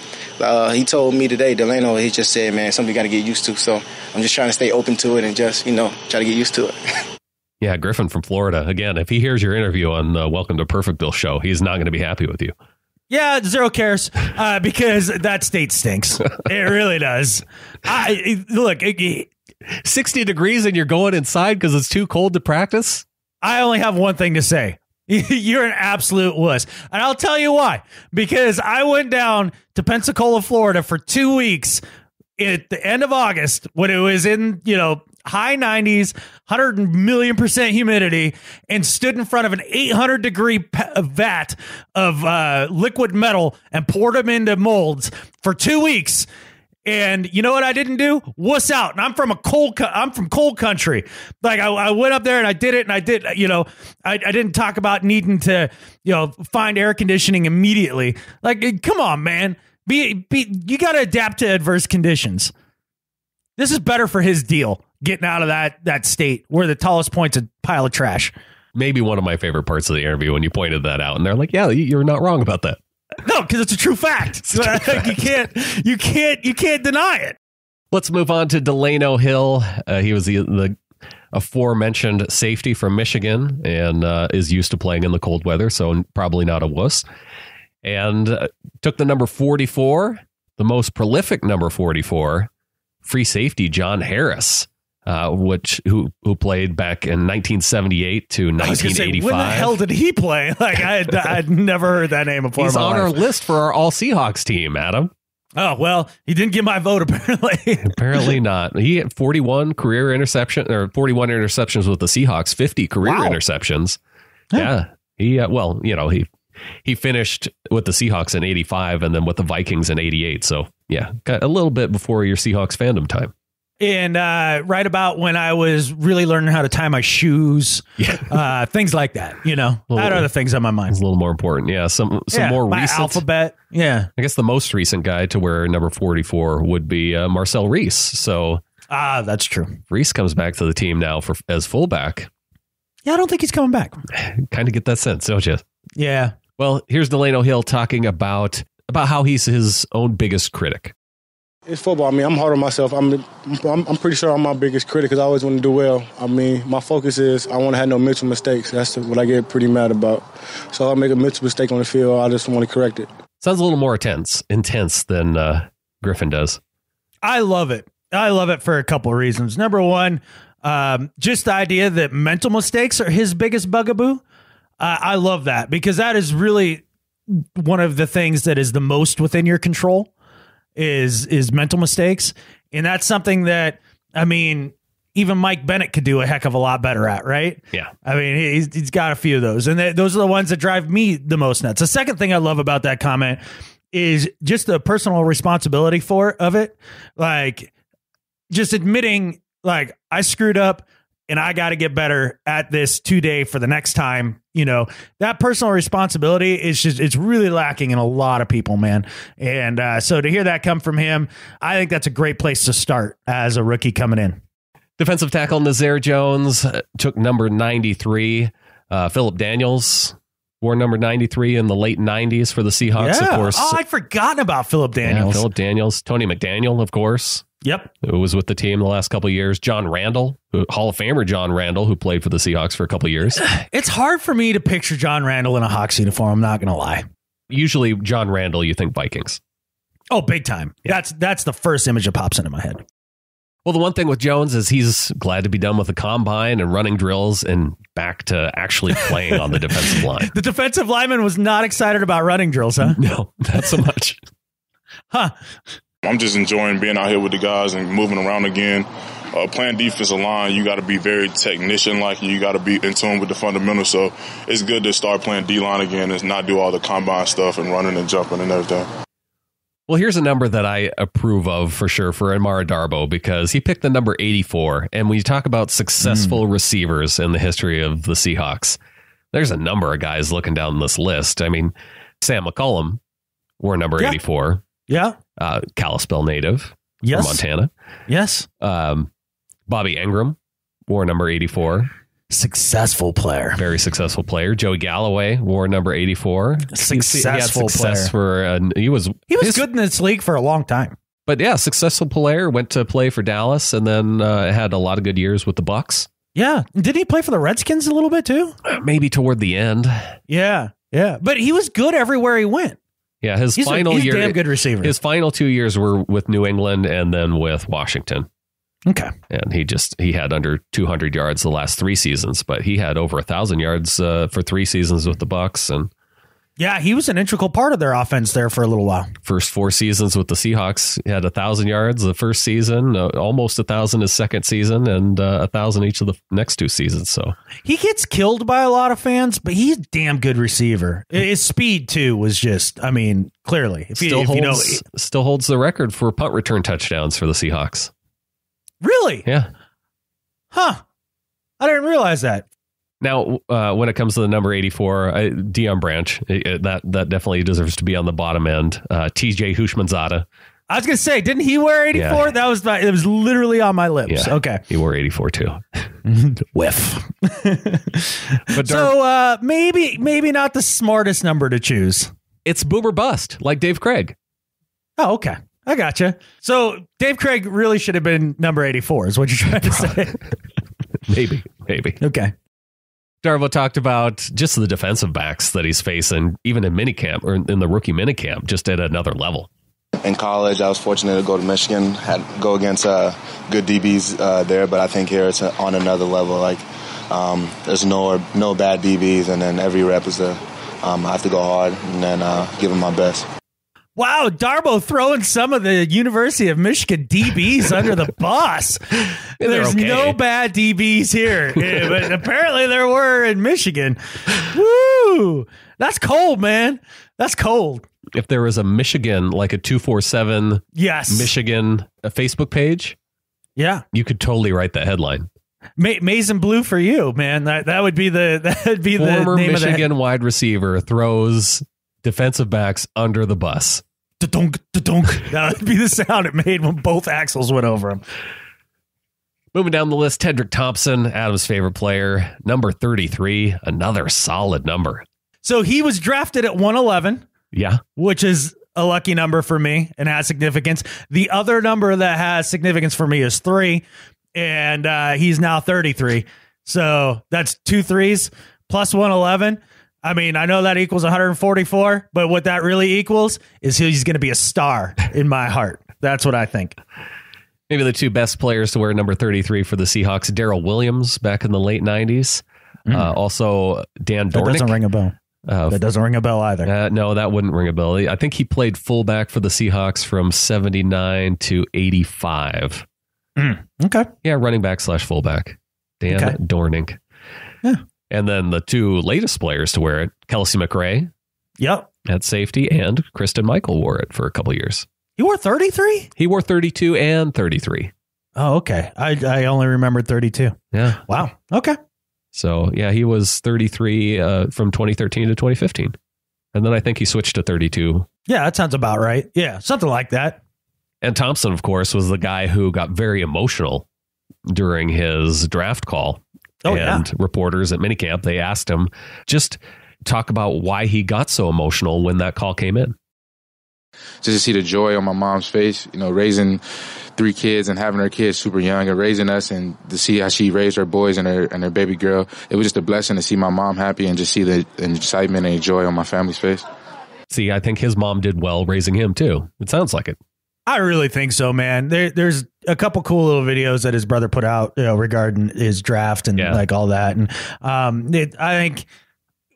he told me today, Delano, he just said, man, something you got to get used to. So I'm just trying to stay open to it and just, try to get used to it. Yeah, Griffin from Florida. Again, if he hears your interview on the Welcome to Perfectville show, he's not going to be happy with you. Yeah, zero cares because that state stinks. It really does. Look, 60 degrees and you're going inside because it's too cold to practice? I only have one thing to say. You're an absolute wuss. And I'll tell you why. Because I went down to Pensacola, Florida for 2 weeks at the end of August when it was in, high 90s, 100 million% humidity, and stood in front of an 800-degree vat of liquid metal and poured them into molds for 2 weeks. And you know what I didn't do? Wuss out. And I'm from cold country. Like I went up there and I did it, and I did, I didn't talk about needing to, find air conditioning immediately. Like, come on, man. You got to adapt to adverse conditions. This is better for his deal, getting out of that state where the tallest point's a pile of trash. Maybe one of my favorite parts of the interview when you pointed that out, and they're like, "Yeah, you're not wrong about that." No, because it's a true fact. You can't deny it. Let's move on to Delano Hill. He was the aforementioned safety from Michigan and is used to playing in the cold weather, so probably not a wuss. And took the number 44, the most prolific number 44, free safety John Harris, who played back in 1978 to 1985. When the hell did he play? Like I'd never heard that name before. He's on our list for our All Seahawks team, Adam. Oh, well, he didn't get my vote, apparently. Apparently not. He had 41 interceptions with the Seahawks, 50 career interceptions. Yeah. He finished with the Seahawks in 85 and then with the Vikings in 88. So, yeah, got a little bit before your Seahawks fandom time. And right about when I was really learning how to tie my shoes, things like that, I had other things on my mind. It's a little more important. Yeah, some more my recent. alphabet. Yeah. I guess the most recent guy to wear number 44 would be Marcel Reese. So that's true. Reese comes back to the team now as fullback. Yeah, I don't think he's coming back. Kind of get that sense, don't you? Yeah. Well, here's Delano Hill talking about how he's his own biggest critic. It's football. I mean, I'm hard on myself. I'm pretty sure I'm my biggest critic because I always want to do well. I mean, my focus is I want to have no mental mistakes. That's what I get pretty mad about. So if I make a mental mistake on the field, I just want to correct it. Sounds a little more intense than Griffin does. I love it. I love it for a couple of reasons. Number one, just the idea that mental mistakes are his biggest bugaboo. I love that because that is really one of the things that is the most within your control is mental mistakes. And that's something that, I mean, even Mike Bennett could do a heck of a lot better at, right? Yeah. I mean, he's got a few of those. And those are the ones that drive me the most nuts. The second thing I love about that comment is just the personal responsibility of it. Like, just admitting, like, I screwed up and I got to get better at this today for the next time. That personal responsibility is it's really lacking in a lot of people, man. And so to hear that come from him, I think that's a great place to start as a rookie coming in. Defensive tackle Nazir Jones took number 93. Philip Daniels wore number 93 in the late 90s for the Seahawks, of course. Oh, I'd forgotten about Philip Daniels. Yeah, Philip Daniels. Tony McDaniel, of course. Yep. Who was with the team the last couple of years. John Randall, Hall of Famer John Randall, who played for the Seahawks for a couple of years. It's hard for me to picture John Randall in a Hawks uniform. I'm not going to lie. Usually John Randall, you think Vikings. Oh, big time. Yeah. That's the first image that pops into my head. Well, the one thing with Jones is he's glad to be done with the combine and running drills and back to actually playing on the defensive line. The defensive lineman was not excited about running drills, huh? No, not so much. Huh. I'm just enjoying being out here with the guys and moving around again. Playing defensive line, you got to be very technician-like. You got to be in tune with the fundamentals. So it's good to start playing D-line again and not do all the combine stuff and running and jumping and everything. Well, here's a number that I approve of for sure for Amara Darboh because he picked the number 84. And when you talk about successful receivers in the history of the Seahawks, there's a number of guys looking down this list. I mean, Sam McCollum wore number 84. Yeah. Kalispell native from Montana. Yes. Bobby Engram wore number 84. Successful player. Very successful player. Joey Galloway wore number 84. Successful player. He was good in this league for a long time. But yeah, successful player. Went to play for Dallas and then had a lot of good years with the Bucks. Yeah. Did he play for the Redskins a little bit too? Maybe toward the end. Yeah. Yeah. But he was good everywhere he went. Yeah, he's a damn good receiver. His final 2 years were with New England and then with Washington. Okay. And he had under 200 yards the last 3 seasons, but he had over 1,000 yards for 3 seasons with the Bucs. And yeah, he was an integral part of their offense there for a little while. First 4 seasons with the Seahawks, he had 1,000 yards the first season, almost 1,000 his second season, and 1,000 each of the next 2 seasons. So he gets killed by a lot of fans, but he's a damn good receiver. His speed too was just, I mean, clearly, still holds the record for punt return touchdowns for the Seahawks. Really? Yeah. Huh. I didn't realize that. Now, when it comes to the number 84, Deion Branch, that definitely deserves to be on the bottom end. TJ Hushmanzada. I was going to say, didn't he wear 84? Yeah. It was literally on my lips. Yeah, okay. He wore 84 too. Whiff. So maybe not the smartest number to choose. It's boom or bust, like Dave Craig. Oh, okay. I gotcha. So Dave Craig really should have been number 84 is what you're trying to say. Maybe. Okay. Darvo talked about just the defensive backs that he's facing, even in minicamp or in the rookie minicamp, just at another level. In college, I was fortunate to go to Michigan, go against good DBs there, but I think here it's on another level. Like there's no bad DBs, and then every rep is I have to go hard and then give them my best. Wow, Darbo throwing some of the University of Michigan DBs under the bus. There's no bad DBs here, but apparently there were in Michigan. Woo! That's cold, man. That's cold. If there was a Michigan, like a 247 Michigan Facebook page, yeah, you could totally write that headline. Maize and blue for you, man. That would be the former name Michigan wide receiver throws defensive backs under the bus. Da-dunk, da-dunk. That would be the sound it made when both axles went over him. Moving down the list, Tedrick Thompson, Adam's favorite player, number 33, another solid number. So he was drafted at 111. Yeah. Which is a lucky number for me and has significance. The other number that has significance for me is 3, and he's now 33. So that's 2 3s plus 111. I mean, I know that equals 144, but what that really equals is he's going to be a star in my heart. That's what I think. Maybe the 2 best players to wear number 33 for the Seahawks, Darrell Williams back in the late 90s. Also, Dan Dornick. That doesn't ring a bell. That doesn't ring a bell either. No, that wouldn't ring a bell. I think he played fullback for the Seahawks from 79 to 85. Okay. Yeah, running back / fullback. Dan Dornick. Yeah. And then the 2 latest players to wear it, Kelsey McRae. Yep. At safety, and Kristen Michael wore it for a couple years. He wore 33? He wore 32 and 33. Oh, okay. I only remembered 32. Yeah. Wow. Okay. So, yeah, he was 33 from 2013 to 2015. And then I think he switched to 32. Yeah, that sounds about right. Yeah, something like that. And Thompson, of course, was the guy who got very emotional during his draft call. Reporters at minicamp, they asked him, just talk about why he got so emotional when that call came in. Just to see the joy on my mom's face, raising 3 kids and having her kids super young and raising us, and to see how she raised her boys and her baby girl. It was just a blessing to see my mom happy and just see the excitement and joy on my family's face. See, I think his mom did well raising him too. It sounds like it. I really think so, man. There's a couple cool little videos that his brother put out, regarding his draft and like all that. And I think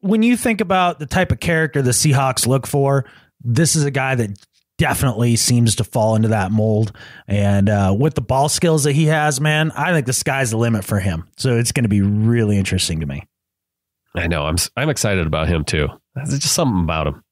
when you think about the type of character the Seahawks look for, this is a guy that definitely seems to fall into that mold. And with the ball skills that he has, man, I think the sky's the limit for him. So it's going to be really interesting to me. I know. I'm excited about him too. There's just something about him.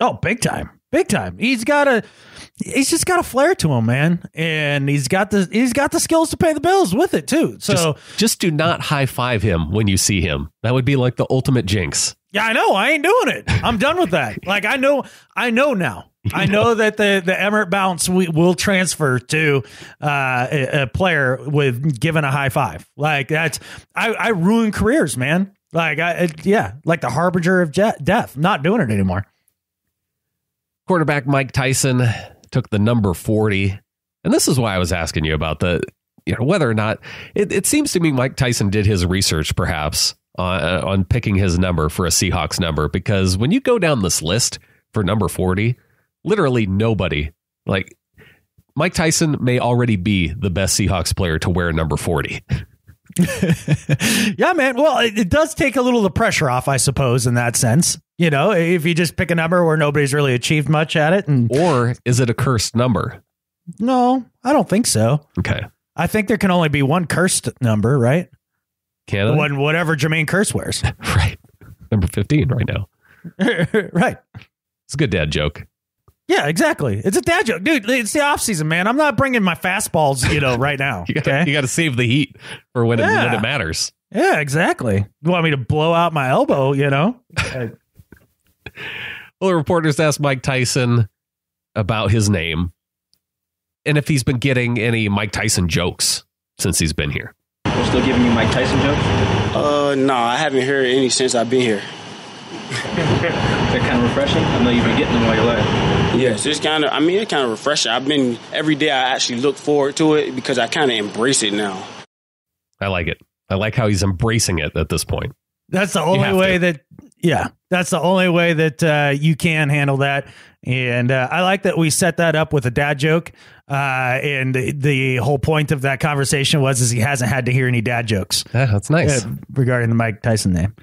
Oh, big time. Big time. He's just got a flair to him, man. And he's got the skills to pay the bills with it too. So just do not high five him when you see him. That would be like the ultimate jinx. Yeah, I know. I ain't doing it. I'm done with that. Like I know now. I know that the Emirates bounce will transfer to a player with giving a high five. Like that's I ruin careers, man. Like like the harbinger of death. Not doing it anymore. Quarterback Mike Tyson took the number 40. And this is why I was asking you about whether or not it seems to me Mike Tyson did his research perhaps on picking his number for a Seahawks number, because when you go down this list for number 40, literally nobody, like Mike Tyson may already be the best Seahawks player to wear number 40. Yeah, man. Well, it does take a little of the pressure off, I suppose, in that sense. You know, if you just pick a number where nobody's really achieved much at it. Or is it a cursed number? No, I don't think so. Okay. I think there can only be one cursed number, right? Can it? Whatever Jermaine Kearse wears. Right. Number 15 right now. Right. It's a good dad joke. Yeah, exactly. It's a dad joke. Dude, it's the off season, man. I'm not bringing my fastballs, right now. You got to save the heat for when it matters. Yeah, exactly. You want me to blow out my elbow, Well, the reporters asked Mike Tyson about his name and if he's been getting any Mike Tyson jokes since he's been here. We're still giving you Mike Tyson jokes? No, I haven't heard any since I've been here. They're kind of refreshing. I know you've been getting them all your life. Yes, it's kind of refreshing. Every day I actually look forward to it because I kind of embrace it now. I like it. I like how he's embracing it at this point. That's the only way that's the only way that you can handle that. And I like that we set that up with a dad joke. And the whole point of that conversation is he hasn't had to hear any dad jokes. Yeah, that's nice. Regarding the Mike Tyson name.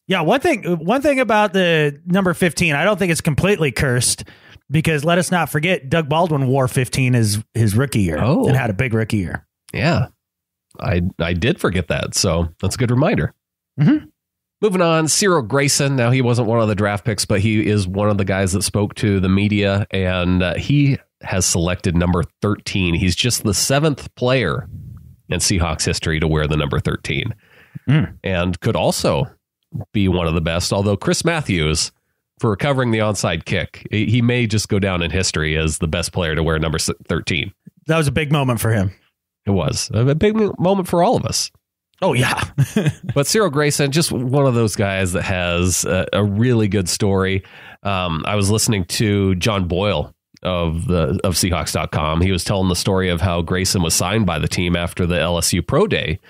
Yeah, one thing about the number 15, I don't think it's completely cursed because let us not forget Doug Baldwin wore 15 his rookie year and had a big rookie year. Yeah, I did forget that. So that's a good reminder. Mm-hmm. Moving on, Cyril Grayson. Now, he wasn't one of the draft picks, but he is one of the guys that spoke to the media, and he has selected number 13. He's just the 7th player in Seahawks history to wear the number 13 and could also be one of the best, although Chris Matthews, for recovering the onside kick, he may just go down in history as the best player to wear number 13. That was a big moment for him. It was a big moment for all of us. Oh, yeah. But Cyril Grayson, just one of those guys that has a really good story. I was listening to John Boyle of Seahawks.com. He was telling the story of how Grayson was signed by the team after the LSU Pro Day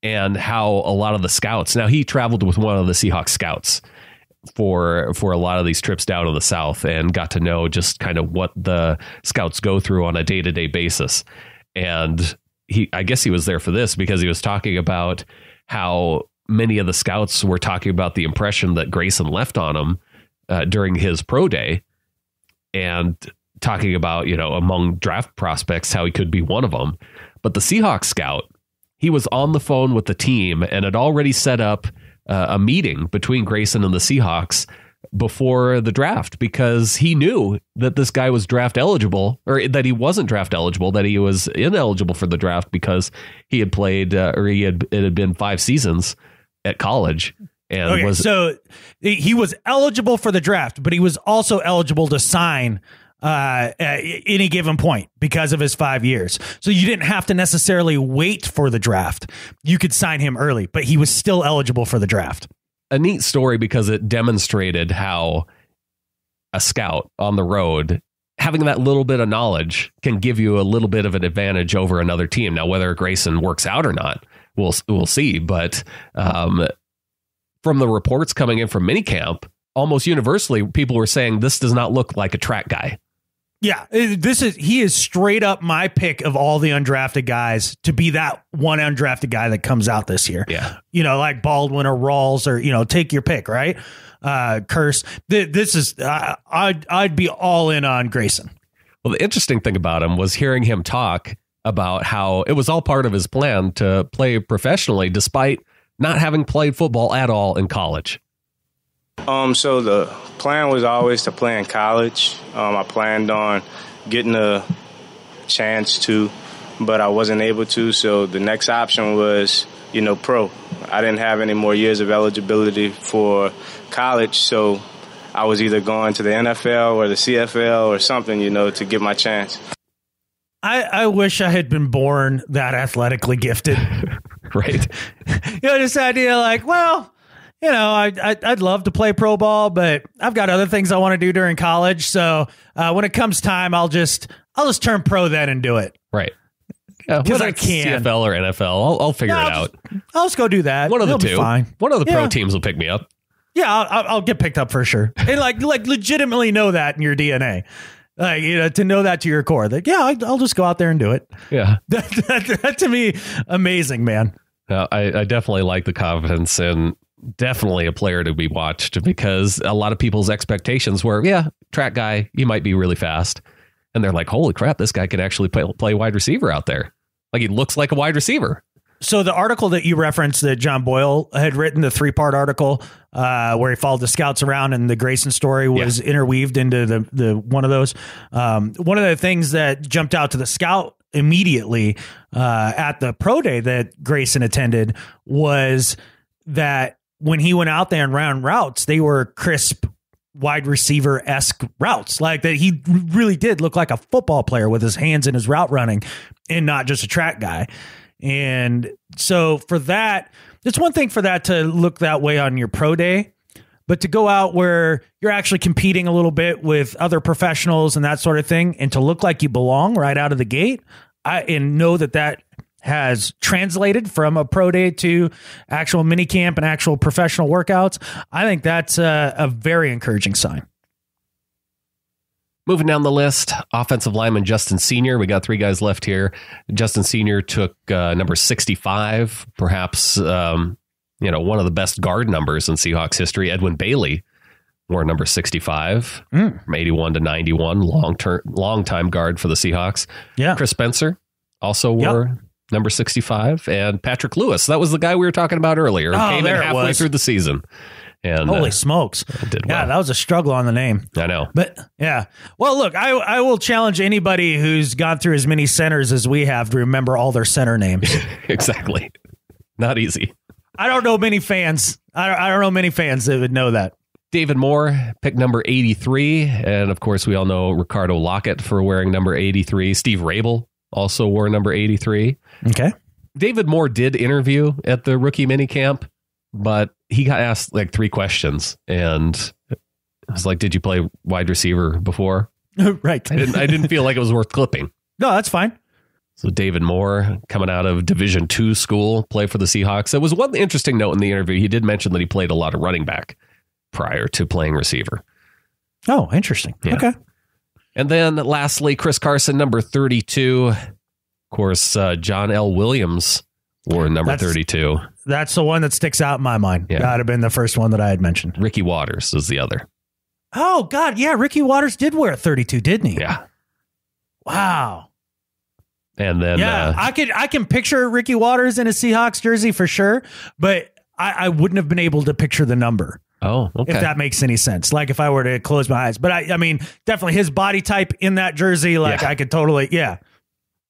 and how a lot of the scouts. Now, he traveled with one of the Seahawks scouts for a lot of these trips down to the South and got to know just kind of what the scouts go through on a day-to-day basis. And I guess he was there for this because he was talking about how many of the scouts were talking about the impression that Grayson left on him during his pro day and talking about, among draft prospects, how he could be one of them. But the Seahawks scout, he was on the phone with the team and had already set up a meeting between Grayson and the Seahawks before the draft because he knew that this guy was draft eligible, or that he wasn't draft eligible, that he was ineligible for the draft because he had played it had been 5 seasons at college. And so he was eligible for the draft, but he was also eligible to sign at any given point because of his 5 years. So you didn't have to necessarily wait for the draft. You could sign him early, but he was still eligible for the draft. A neat story because it demonstrated how a scout on the road, having that little bit of knowledge, can give you a little bit of an advantage over another team. Now, whether Grayson works out or not, we'll see. But from the reports coming in from minicamp, almost universally, people were saying this does not look like a track guy. Yeah, he is straight up my pick of all the undrafted guys to be that one undrafted guy that comes out this year. Yeah. Like Baldwin or Rawls or, take your pick, right? Kearse. This is, I'd be all in on Grayson. Well, the interesting thing about him was hearing him talk about how it was all part of his plan to play professionally despite not having played football at all in college. So the plan was always to play in college. I planned on getting a chance to, but I wasn't able to. So the next option was, pro. I didn't have any more years of eligibility for college. So I was either going to the NFL or the CFL or something, to get my chance. I wish I had been born that athletically gifted. Right. This idea like, I'd love to play pro ball, but I've got other things I want to do during college. So when it comes time, I'll just turn pro then and do it. Right. Because I can. CFL or NFL, I'll figure it out. I'll just go do that. One of the It'll two. Be fine. One of the pro teams will pick me up. Yeah, I'll get picked up for sure. And like legitimately know that in your DNA. Like, to know that to your core, that, I'll just go out there and do it. Yeah. That to me, amazing, man. I definitely like the confidence, and definitely a player to be watched, because a lot of people's expectations were, track guy, he might be really fast. And they're like, holy crap, this guy can actually play wide receiver out there. Like, he looks like a wide receiver. So the article that you referenced that John Boyle had written, the 3-part article where he followed the scouts around and the Grayson story was interweaved into the one of those. One of the things that jumped out to the scout immediately at the pro day that Grayson attended was that when he went out there and ran routes, they were crisp wide receiver-esque routes. Like, that he really did look like a football player with his hands in his route running and not just a track guy. And so for that, it's one thing for that to look that way on your pro day, but to go out where you're actually competing a little bit with other professionals and that sort of thing, and to look like you belong right out of the gate, and know that has translated from a pro day to actual mini camp and actual professional workouts, I think that's a very encouraging sign. Moving down the list, offensive lineman Justin Senior. We got 3 guys left here. Justin Senior took number 65, perhaps one of the best guard numbers in Seahawks history. Edwin Bailey wore number 65 from 81 to 91, long time guard for the Seahawks. Yeah, Chris Spencer also wore number 65, and Patrick Lewis. That was the guy we were talking about earlier. Came in halfway through the season. And holy smokes. Did well. Yeah, that was a struggle on the name. I know. But yeah. Well, look, I will challenge anybody who's gone through as many centers as we have to remember all their center names. Exactly. Not easy. I don't know many fans. I don't know many fans that would know that. David Moore picked number 83. And of course, we all know Ricardo Lockett for wearing number 83. Steve Rabel also wore number 83. Okay. David Moore did interview at the rookie minicamp, but he got asked like 3 questions, and I was like, did you play wide receiver before? Right. I didn't feel like it was worth clipping. No, that's fine. So David Moore, coming out of Division II school, played for the Seahawks. There was one interesting note in the interview. He did mention that he played a lot of running back prior to playing receiver. Oh, interesting. Yeah. Okay. And then lastly, Chris Carson, number 32. Of course, John L. Williams wore number 32. That's the one that sticks out in my mind. Yeah. That'd have been the first one that I had mentioned. Ricky Waters is the other. Oh, God. Yeah. Ricky Waters did wear 32, didn't he? Yeah. Wow. And then I can picture Ricky Waters in a Seahawks jersey for sure, but I wouldn't have been able to picture the number. Oh, okay. If that makes any sense. Like if I were to close my eyes. But I mean, definitely his body type in that jersey, I could totally,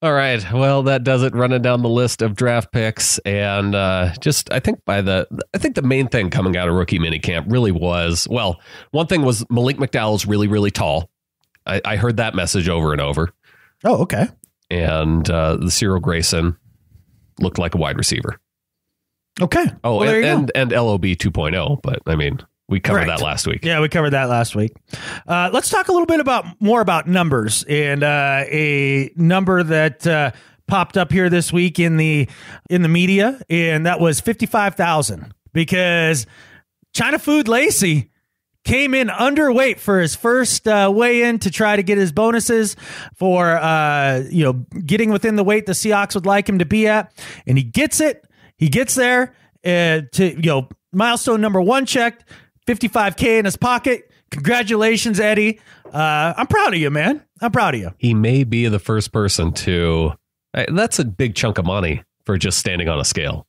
All right. Well, that does it, running down the list of draft picks. And I think the main thing coming out of rookie minicamp really was, well, one thing was Malik McDowell's really, really tall. I heard that message over and over. Oh, okay. And the Cyril Grayson looked like a wide receiver. Okay. Oh, well, and LOB 2.0. But I mean, we covered that last week. Yeah, we covered that last week. Let's talk a little bit more about numbers, and a number that popped up here this week in the media, and that was 55,000, because China Food Lacey came in underweight for his first weigh-in to try to get his bonuses for getting within the weight the Seahawks would like him to be at, and he gets it. He gets there to milestone number 1 checked. 55K in his pocket. Congratulations, Eddie. I'm proud of you, man. I'm proud of you. He may be the first person to... That's a big chunk of money for just standing on a scale.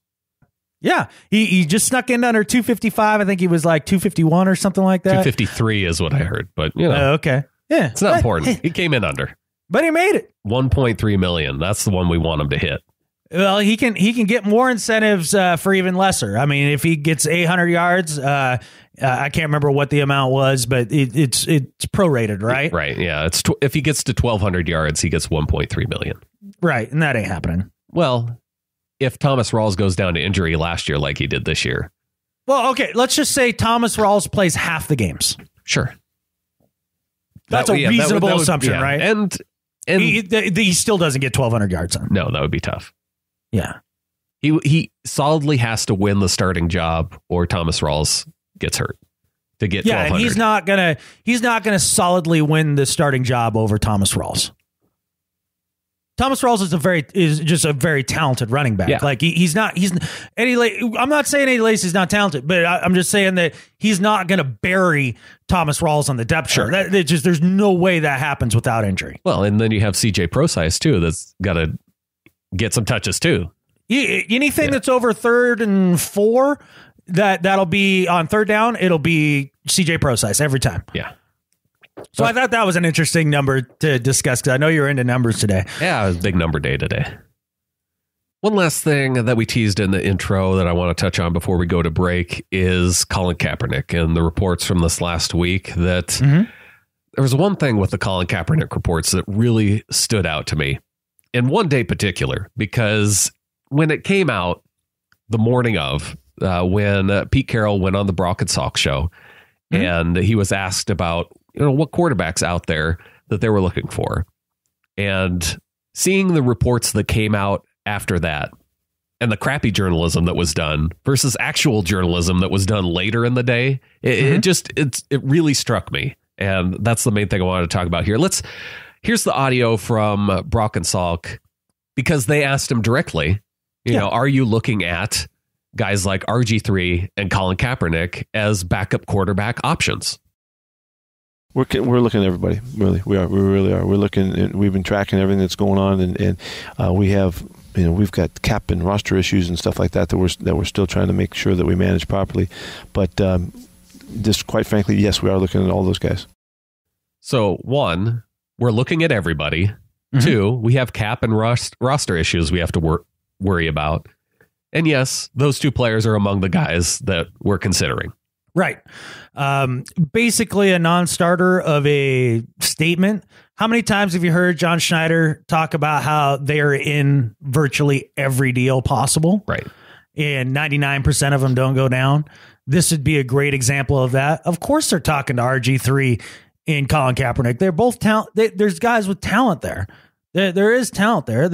Yeah. He just snuck in under 255. I think he was like 251 or something like that. 253 is what I heard, but okay. Yeah. It's not important. He came in under. But he made it. 1.3 million. That's the one we want him to hit. Well, he can get more incentives for even lesser. I mean, if he gets 800 yards, I can't remember what the amount was, but it's prorated, right? Right. Yeah. If he gets to 1,200 yards, he gets 1.3 million. Right, and that ain't happening. Well, if Thomas Rawls goes down to injury last year like he did this year. Well, okay, let's just say Thomas Rawls plays half the games. Sure. That's a reasonable assumption, right? And he still doesn't get 1,200 yards on. No, that would be tough. Yeah. He solidly has to win the starting job or Thomas Rawls gets hurt. to get 1,200. Yeah, and he's not gonna solidly win the starting job over Thomas Rawls. Thomas Rawls is just a very talented running back. Yeah. Like I'm not saying Eddie Lacy's not talented, but I'm just saying that he's not going to bury Thomas Rawls on the depth chart. There's no way that happens without injury. Well, and then you have CJ Procise too. That's got to get some touches too. Anything that's over 3rd and 4, that'll be on 3rd down. It'll be CJ Procise every time. Yeah. So I thought that was an interesting number to discuss because I know you're into numbers today. Yeah, it was a big number day today. One last thing that we teased in the intro that I want to touch on before we go to break is Colin Kaepernick and the reports from this last week that there was one thing with the Colin Kaepernick reports that really stood out to me in one day particular, because when it came out the morning of when Pete Carroll went on the Brock and Salk show and he was asked about what quarterbacks out there that they were looking for. And seeing the reports that came out after that and the crappy journalism that was done versus actual journalism that was done later in the day, it really struck me. And that's the main thing I wanted to talk about here. Here's the audio from Brock and Salk, because they asked him directly, are you looking at guys like RG3 and Colin Kaepernick as backup quarterback options? We're looking at everybody. Really, we really are. We're looking. We've been tracking everything that's going on, and we have, we've got cap and roster issues and stuff like that we're still trying to make sure that we manage properly. But just quite frankly, yes, we are looking at all those guys. So 1, we're looking at everybody. 2, we have cap and roster issues we have to worry about. And yes, those 2 players are among the guys that we're considering. Right. Basically a non-starter of a statement. How many times have you heard John Schneider talk about how they're in virtually every deal possible? Right. And 99% of them don't go down. This would be a great example of that. Of course they're talking to RG3 and Colin Kaepernick. They're both talent. There's guys with talent there. There is talent there.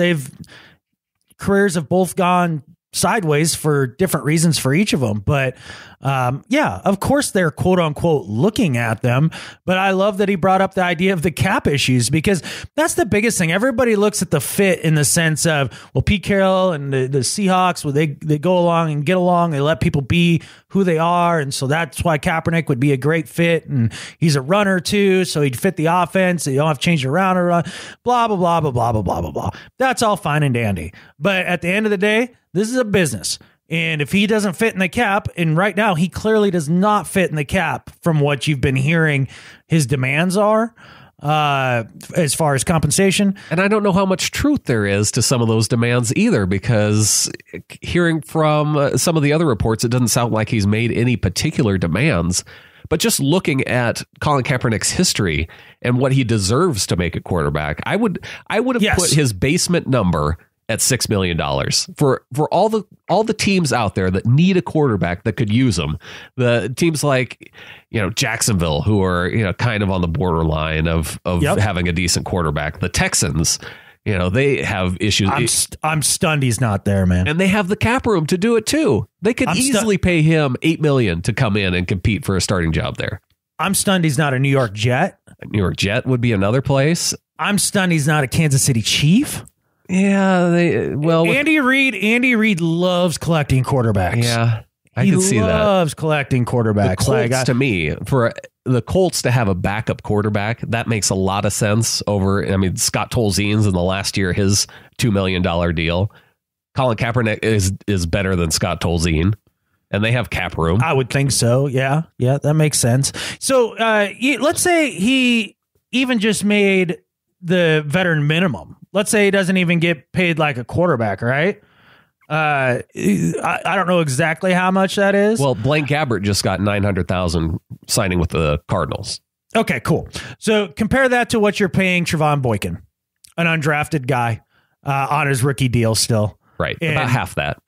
Careers have both gone sideways for different reasons for each of them. But of course they're quote unquote looking at them. But I love that he brought up the idea of the cap issues, because that's the biggest thing. Everybody looks at the fit in the sense of, well, Pete Carroll and the Seahawks, well, they go along and get along. They let people be who they are. And so that's why Kaepernick would be a great fit. And he's a runner too, so he'd fit the offense. So you don't have to change it around or blah, blah, blah, blah, blah, blah, blah, blah, blah. That's all fine and dandy. But at the end of the day, this is a business. And if he doesn't fit in the cap, and right now he clearly does not fit in the cap from what you've been hearing his demands are as far as compensation. And I don't know how much truth there is to some of those demands either, because hearing from some of the other reports, it doesn't sound like he's made any particular demands. But just looking at Colin Kaepernick's history and what he deserves to make a quarterback, I would have put his basement number at $6 million for all the teams out there that need a quarterback that could use them. The teams like, Jacksonville, who are, kind of on the borderline of having a decent quarterback. The Texans, they have issues. I'm stunned he's not there, man. And they have the cap room to do it too. They could easily pay him $8 million to come in and compete for a starting job there. I'm stunned he's not a New York Jet. A New York Jet would be another place. I'm stunned he's not a Kansas City Chief. Yeah, Andy Reid loves collecting quarterbacks. Yeah, I can see that. He loves collecting quarterbacks. The Colts, to me, for the Colts to have a backup quarterback, that makes a lot of sense over, Scott Tolzien's in the last year, his $2 million deal. Colin Kaepernick is better than Scott Tolzien, and they have cap room. I would think so. Yeah, that makes sense. So let's say he even just made the veteran minimum. Let's say he doesn't even get paid like a quarterback, right? I don't know exactly how much that is. Well, Blaine Gabbert just got $900,000 signing with the Cardinals. Okay, cool. So compare that to what you're paying Trevon Boykin, an undrafted guy on his rookie deal still. Right, about half that.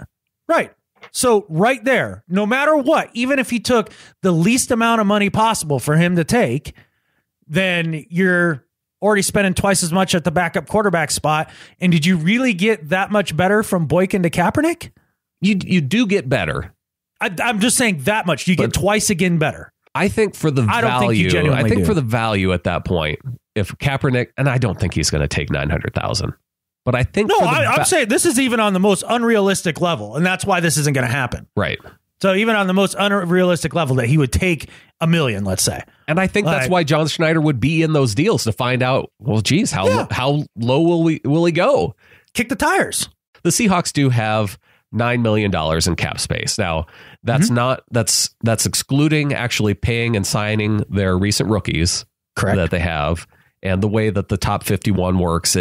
Right. So right there, no matter what, even if he took the least amount of money possible for him to take, then you're already spending twice as much at the backup quarterback spot. And did you really get that much better from Boykin to Kaepernick? You do get better. I'm just saying that much. You get twice again better. I think for the I don't think you value, genuinely I think do. for the value at that point, if Kaepernick, and I don't think he's going to take 900,000, but I think No, for the I'm saying this is even on the most unrealistic level, and that's why this isn't going to happen. right. So even on the most unrealistic level, that he would take $1 million, let's say. And I think that's why John Schneider would be in those deals to find out, well, geez, how low will he go? Kick the tires. The Seahawks do have $9 million in cap space. Now, that's that's excluding actually paying and signing their recent rookies. Correct. That they have. And the way that the top 51 works,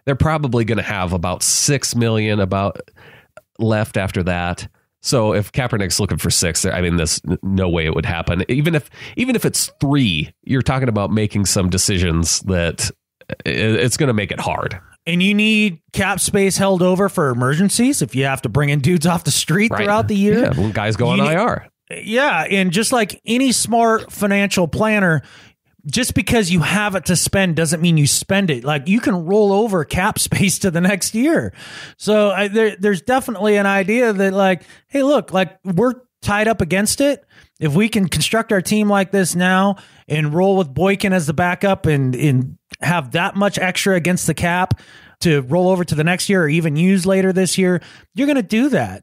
they're probably going to have about $6 million left after that. So if Kaepernick's looking for 6, I mean, there's no way it would happen. Even if it's 3, you're talking about making some decisions that it's going to make it hard. And you need cap space held over for emergencies if you have to bring in dudes off the street throughout the year. Yeah, when guys go on IR. Yeah, and just like any smart financial planner, just because you have it to spend doesn't mean you spend it. Like, you can roll over cap space to the next year. So there's definitely an idea that, like, hey, look, like, we're tied up against it. If we can construct our team like this now and roll with Boykin as the backup and have that much extra against the cap to roll over to the next year or even use later this year, you're going to do that.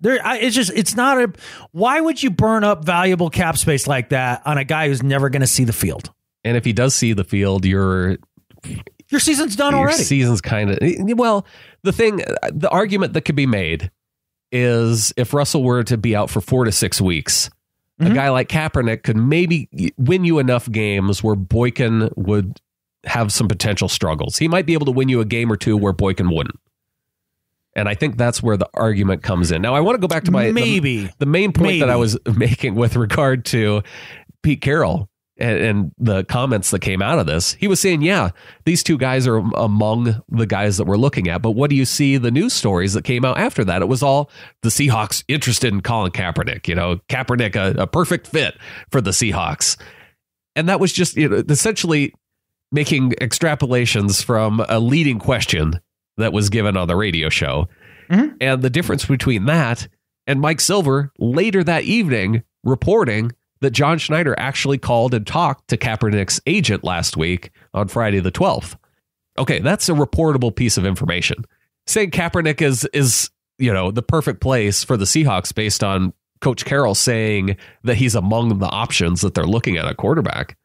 Why would you burn up valuable cap space like that on a guy who's never going to see the field? And if he does see the field, your season's done already. Your season's kind of, well, the argument that could be made is if Russell were to be out for 4 to 6 weeks, a guy like Kaepernick could maybe win you enough games where Boykin would have some potential struggles. He might be able to win you a game or two where Boykin wouldn't. And I think that's where the argument comes in. Now, I want to go back to the main point that I was making with regard to Pete Carroll and the comments that came out of this. He was saying, yeah, these 2 guys are among the guys that we're looking at. But what do you see the news stories that came out after that? It was all the Seahawks interested in Colin Kaepernick. Kaepernick, a perfect fit for the Seahawks. And that was just essentially making extrapolations from a leading question that was given on the radio show. And the difference between that and Mike Silver later that evening reporting that John Schneider actually called and talked to Kaepernick's agent last week on Friday the 12th. Okay, that's a reportable piece of information. Saying Kaepernick is the perfect place for the Seahawks based on Coach Carroll saying that he's among the options that they're looking at quarterback.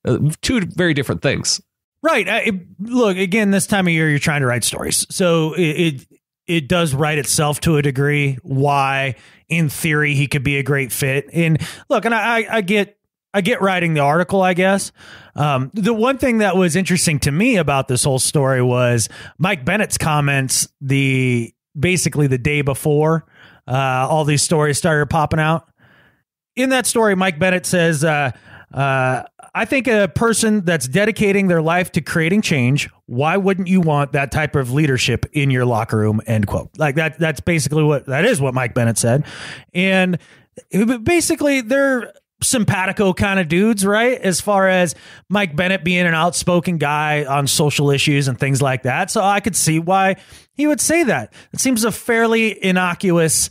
2 very different things. Right. Look, again, this time of year, you're trying to write stories. So it does write itself to a degree why, in theory, he could be a great fit. And look, and I get writing the article, I guess. The one thing that was interesting to me about this whole story was Mike Bennett's comments basically the day before all these stories started popping out. In that story, Mike Bennett says, I think a person that's dedicating their life to creating change, why wouldn't you want that type of leadership in your locker room? End quote. Like that's basically what Mike Bennett said. And basically they're simpatico kind of dudes, right? As far as Mike Bennett being an outspoken guy on social issues and things like that. So I could see why he would say that. It seems a fairly innocuous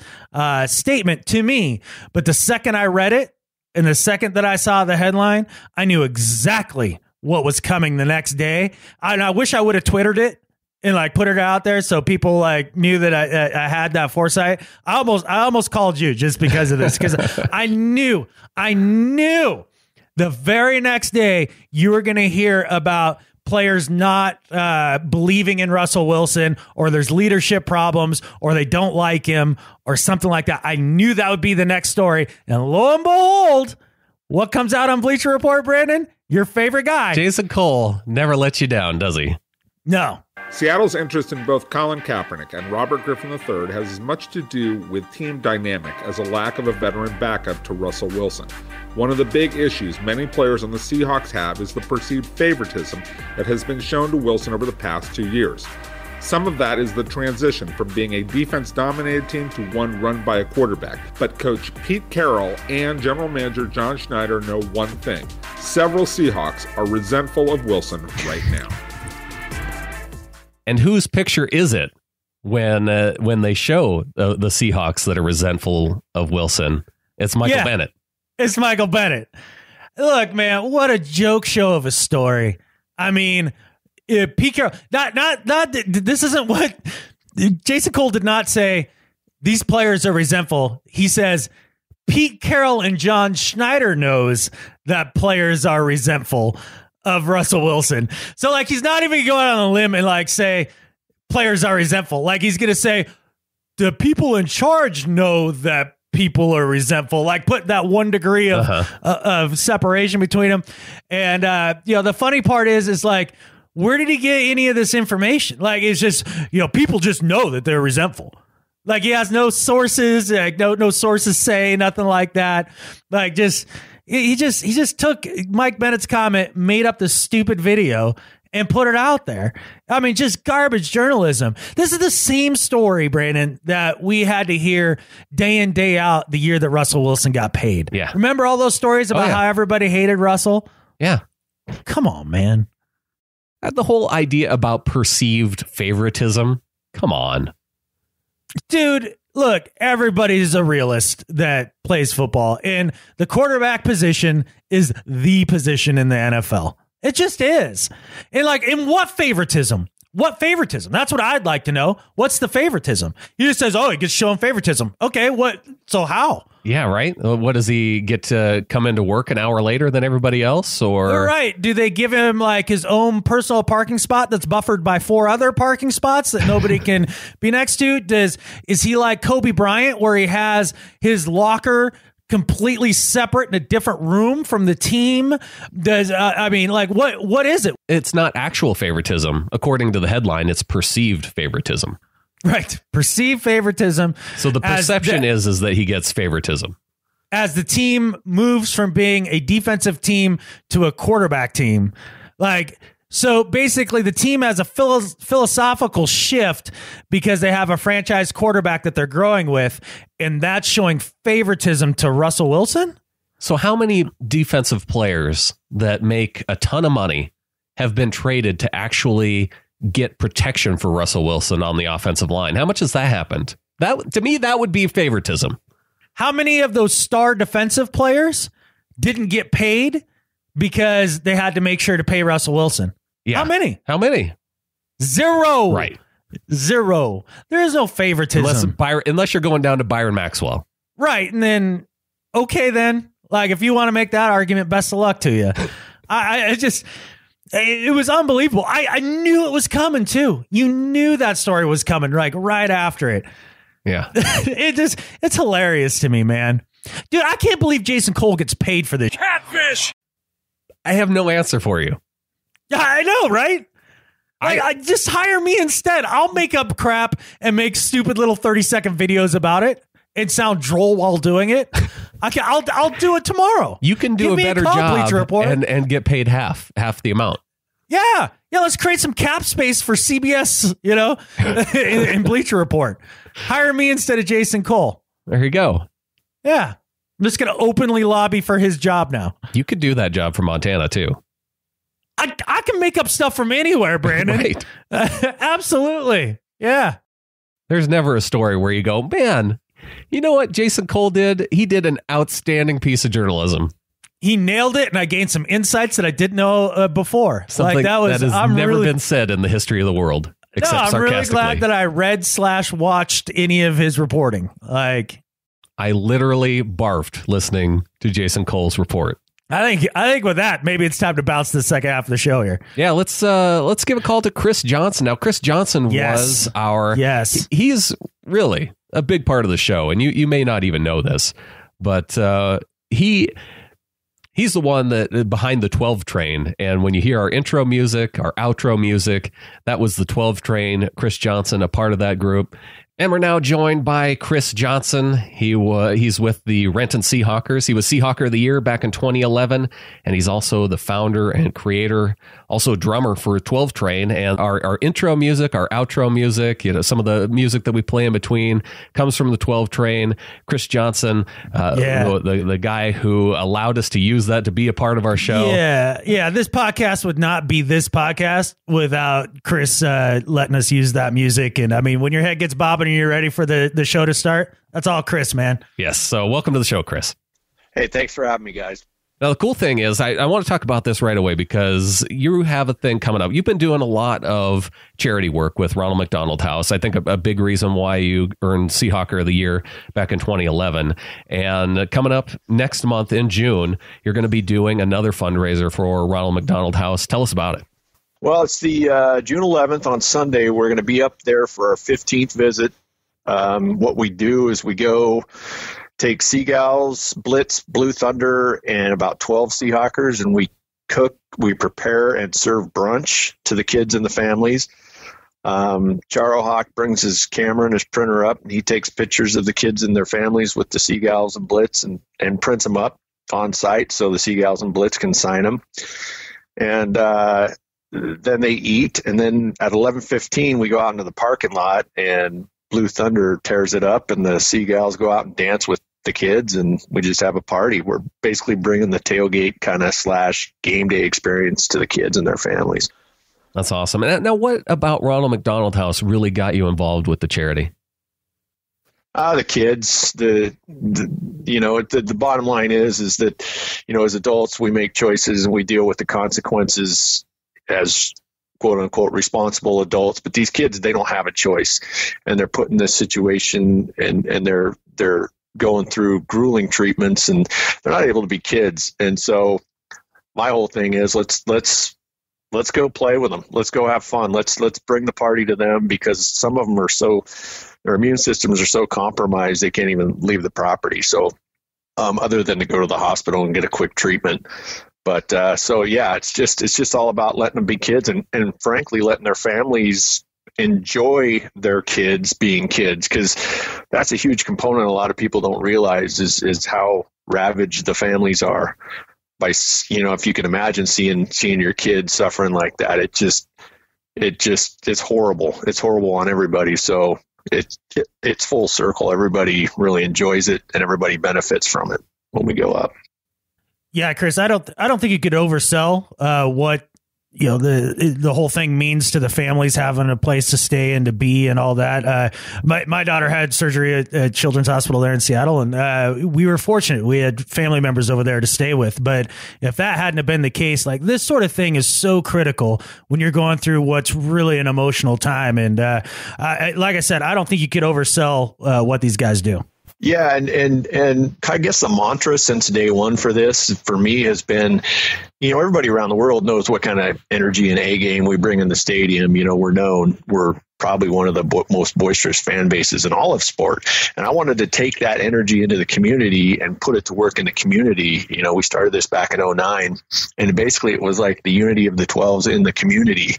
statement to me. But the second I read it, and the second that I saw the headline, I knew exactly what was coming the next day. And I wish I would have Twittered it and put it out there so people knew that I had that foresight. I almost called you just because of this, because I knew the very next day you were going to hear about players not believing in Russell Wilson, or there's leadership problems, or they don't like him, or something like that. I knew that would be the next story. And lo and behold, what comes out on Bleacher Report, Brandon? Your favorite guy. Jason Cole never lets you down, does he? No. Seattle's interest in both Colin Kaepernick and Robert Griffin III has as much to do with team dynamic as a lack of a veteran backup to Russell Wilson. One of the big issues many players on the Seahawks have is the perceived favoritism that has been shown to Wilson over the past 2 years. Some of that is the transition from being a defense-dominated team to one run by a quarterback. But Coach Pete Carroll and General Manager John Schneider know one thing. Several Seahawks are resentful of Wilson right now. And whose picture is it when they show the Seahawks that are resentful of Wilson? It's Michael Bennett. It's Michael Bennett. Look, man, what a joke show of a story. I mean, Pete Carroll, this isn't what Jason Cole did not say. These players are resentful. He says Pete Carroll and John Schneider knows that players are resentful of Russell Wilson. So like, he's not even going on a limb and like say players are resentful. Like he's going to say the people in charge know that people are resentful, like put that 1 degree of separation between them. And, the funny part is like, where did he get any of this information? Like, it's just, people just know that they're resentful. Like he has no sources, like no sources say nothing like that. Like he just took Mike Bennett's comment, made up this stupid video and put it out there. I mean, just garbage journalism. This is the same story, Brandon, that we had to hear day in, day out the year that Russell Wilson got paid. Yeah. Remember all those stories about how everybody hated Russell? Yeah. Come on, man. The whole idea about perceived favoritism. Come on. Dude, look, everybody's a realist that plays football, and the quarterback position is the position in the NFL. It just is. And like, in what favoritism? What favoritism? That's what I'd like to know. What's the favoritism? He just says, he gets shown favoritism. Okay, what? So how? Yeah, right. What does he get to come into work an hour later than everybody else? Or right? Do they give him like his own personal parking spot that's buffered by 4 other parking spots that nobody can be next to? Is he like Kobe Bryant, where he has his locker completely separate in a different room from the team? What is it? It's not actual favoritism. According to the headline, it's perceived favoritism. Right. Perceived favoritism. So the perception is that he gets favoritism. As the team moves from being a defensive team to a quarterback team. So basically the team has a philosophical shift because they have a franchise quarterback that they're growing with, and that's showing favoritism to Russell Wilson. So how many defensive players that make a ton of money have been traded to actually get protection for Russell Wilson on the offensive line? How much has that happened? That, to me, that would be favoritism. How many of those star defensive players didn't get paid because they had to make sure to pay Russell Wilson? Yeah. How many? 0. Right. 0. There is no favoritism. Unless you're going down to Byron Maxwell. Right. And then, okay, then. Like, if you want to make that argument, best of luck to you. It was unbelievable. I knew it was coming, too. You knew that story was coming, like, right after it. Yeah. It's hilarious to me, man. Dude, I can't believe Jason Cole gets paid for this. Catfish! I have no answer for you. Yeah, I know, right? I just hire me instead. I'll make up crap and make stupid little 30-second videos about it and sound droll while doing it. I'll do it tomorrow. You can do a better job and get paid half the amount. Yeah. Let's create some cap space for CBS, in Bleacher Report. Hire me instead of Jason Cole. There you go. Yeah. I'm just going to openly lobby for his job now. You could do that job for Montana, too. I can make up stuff from anywhere, Brandon. Right. Absolutely. Yeah. There's never a story where you go, man, you know what Jason Cole did? He did an outstanding piece of journalism. He nailed it, and I gained some insights that I didn't know before. Something that has never been said in the history of the world, except sarcastically. I'm really glad that I read/watched any of his reporting. I literally barfed listening to Jason Cole's report. I think with that, maybe it's time to bounce to the second half of the show here. Yeah, let's give a call to Chris Johnson. Now, Chris Johnson was our... Yes. He's really a big part of the show, and you may not even know this, but he's the one that behind the 12 train. And when you hear our intro music, our outro music, that was the 12 train. Chris Johnson, a part of that group. And we're now joined by Chris Johnson. He's with the Renton Seahawkers. He was Seahawker of the Year back in 2011, and he's also the founder and creator, also drummer for 12 Train. And our intro music, our outro music, some of the music that we play in between comes from the 12 Train. Chris Johnson, the guy who allowed us to use that to be a part of our show. Yeah. This podcast would not be this podcast without Chris letting us use that music. And I mean, when your head gets bobbing and you're ready for the show to start, that's all Chris, man. Yes. So welcome to the show, Chris. Hey, thanks for having me, guys. Now, the cool thing is, I want to talk about this right away because you have a thing coming up. You've been doing a lot of charity work with Ronald McDonald House. I think a big reason why you earned Seahawker of the Year back in 2011. And coming up next month in June, you're going to be doing another fundraiser for Ronald McDonald House. Tell us about it. Well, it's the June 11th on Sunday. We're going to be up there for our 15th visit. What we do is we go take Seagulls, Blitz, Blue Thunder, and about 12 Seahawkers, and we cook, we prepare, and serve brunch to the kids and the families. Charo Hawk brings his camera and his printer up, and he takes pictures of the kids and their families with the Seagulls and Blitz and prints them up on site so the Seagulls and Blitz can sign them. And then they eat, and then at 11:15 we go out into the parking lot, and Blue Thunder tears it up, and the Seagulls go out and dance with the kids, and we just have a party. We're basically bringing the tailgate kind of / game day experience to the kids and their families. That's awesome. And now, what about Ronald McDonald House really got you involved with the charity? The kids, the bottom line is that, as adults, we make choices and we deal with the consequences as quote unquote responsible adults, but these kids, they don't have a choice, and they're put in this situation, and they're going through grueling treatments, and they're not able to be kids. And so my whole thing is let's go play with them. Let's go have fun. Let's bring the party to them, because some of them their immune systems are so compromised they can't even leave the property. So other than to go to the hospital and get a quick treatment. But it's just all about letting them be kids, and frankly letting their families enjoy their kids being kids, because that's a huge component a lot of people don't realize is how ravaged the families are by, if you can imagine seeing your kids suffering like that. It's horrible. It's horrible on everybody. So it's full circle. Everybody really enjoys it, and everybody benefits from it when we go up. Yeah, Chris, I don't think you could oversell what the whole thing means to the families having a place to stay and to be and all that. My daughter had surgery at Children's Hospital there in Seattle, and we were fortunate. We had family members over there to stay with. But if that hadn't have been the case, like, this sort of thing is so critical when you're going through what's really an emotional time. And like I said, I don't think you could oversell what these guys do. Yeah, and I guess the mantra since day one for this, for me, has been, everybody around the world knows what kind of energy and A game we bring in the stadium. We're probably one of the most boisterous fan bases in all of sport. And I wanted to take that energy into the community and put it to work in the community. We started this back in 2009, and basically it was like the unity of the 12s in the community.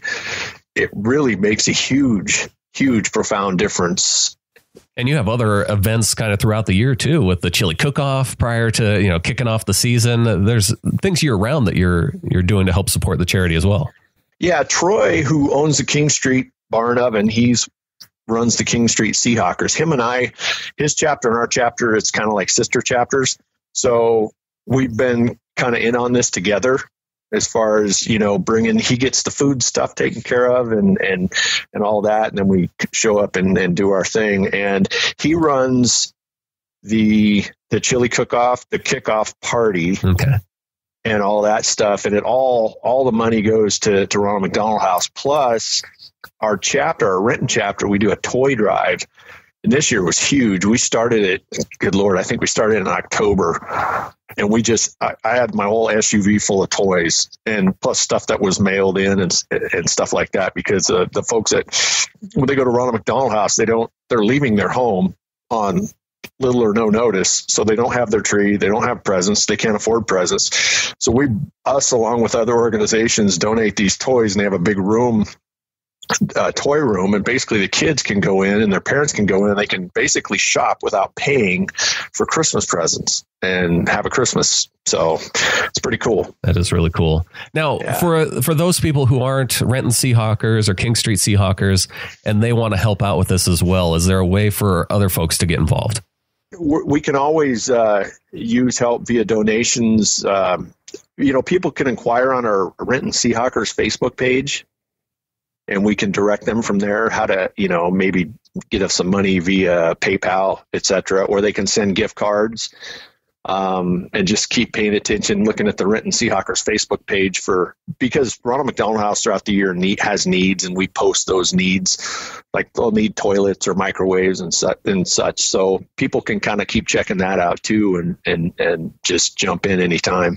It really makes a huge, huge, profound difference. And you have other events kind of throughout the year too, with the chili cook-off prior to kicking off the season. There's things year round that you're doing to help support the charity as well. Yeah, Troy, who owns the King Street Bar and Oven, runs the King Street Seahawkers. Him and I, his chapter and our chapter, it's kind of like sister chapters. So we've been kind of in on this together. As far as, he gets the food stuff taken care of and all that. And then we show up and do our thing. And he runs the chili cook-off, the kickoff party, and all that stuff. And all the money goes to Ronald McDonald House. Plus our Renton chapter, we do a toy drive. And this year was huge. We started it, good Lord, I think we started in October. And I had my whole SUV full of toys, and plus stuff that was mailed in and stuff like that, because the folks when they go to Ronald McDonald House, they're leaving their home on little or no notice. So they don't have their tree. They don't have presents. They can't afford presents. So us, along with other organizations, donate these toys, and they have a big room, toy room, and basically the kids can go in and their parents can go in, and they can basically shop without paying for Christmas presents and have a Christmas. So it's pretty cool. That is really cool. Now, for those people who aren't Renton Seahawkers or King Street Seahawkers and they want to help out with this as well, is there a way for other folks to get involved? We can always use help via donations. People can inquire on our Renton Seahawkers Facebook page, and we can direct them from there how to, maybe get us some money via PayPal, etc., or they can send gift cards. and just keep paying attention, looking at the Renton Seahawkers Facebook page because Ronald McDonald House throughout the year has needs, and we post those needs, like they'll need toilets or microwaves and such. So people can kind of keep checking that out too, and just jump in anytime.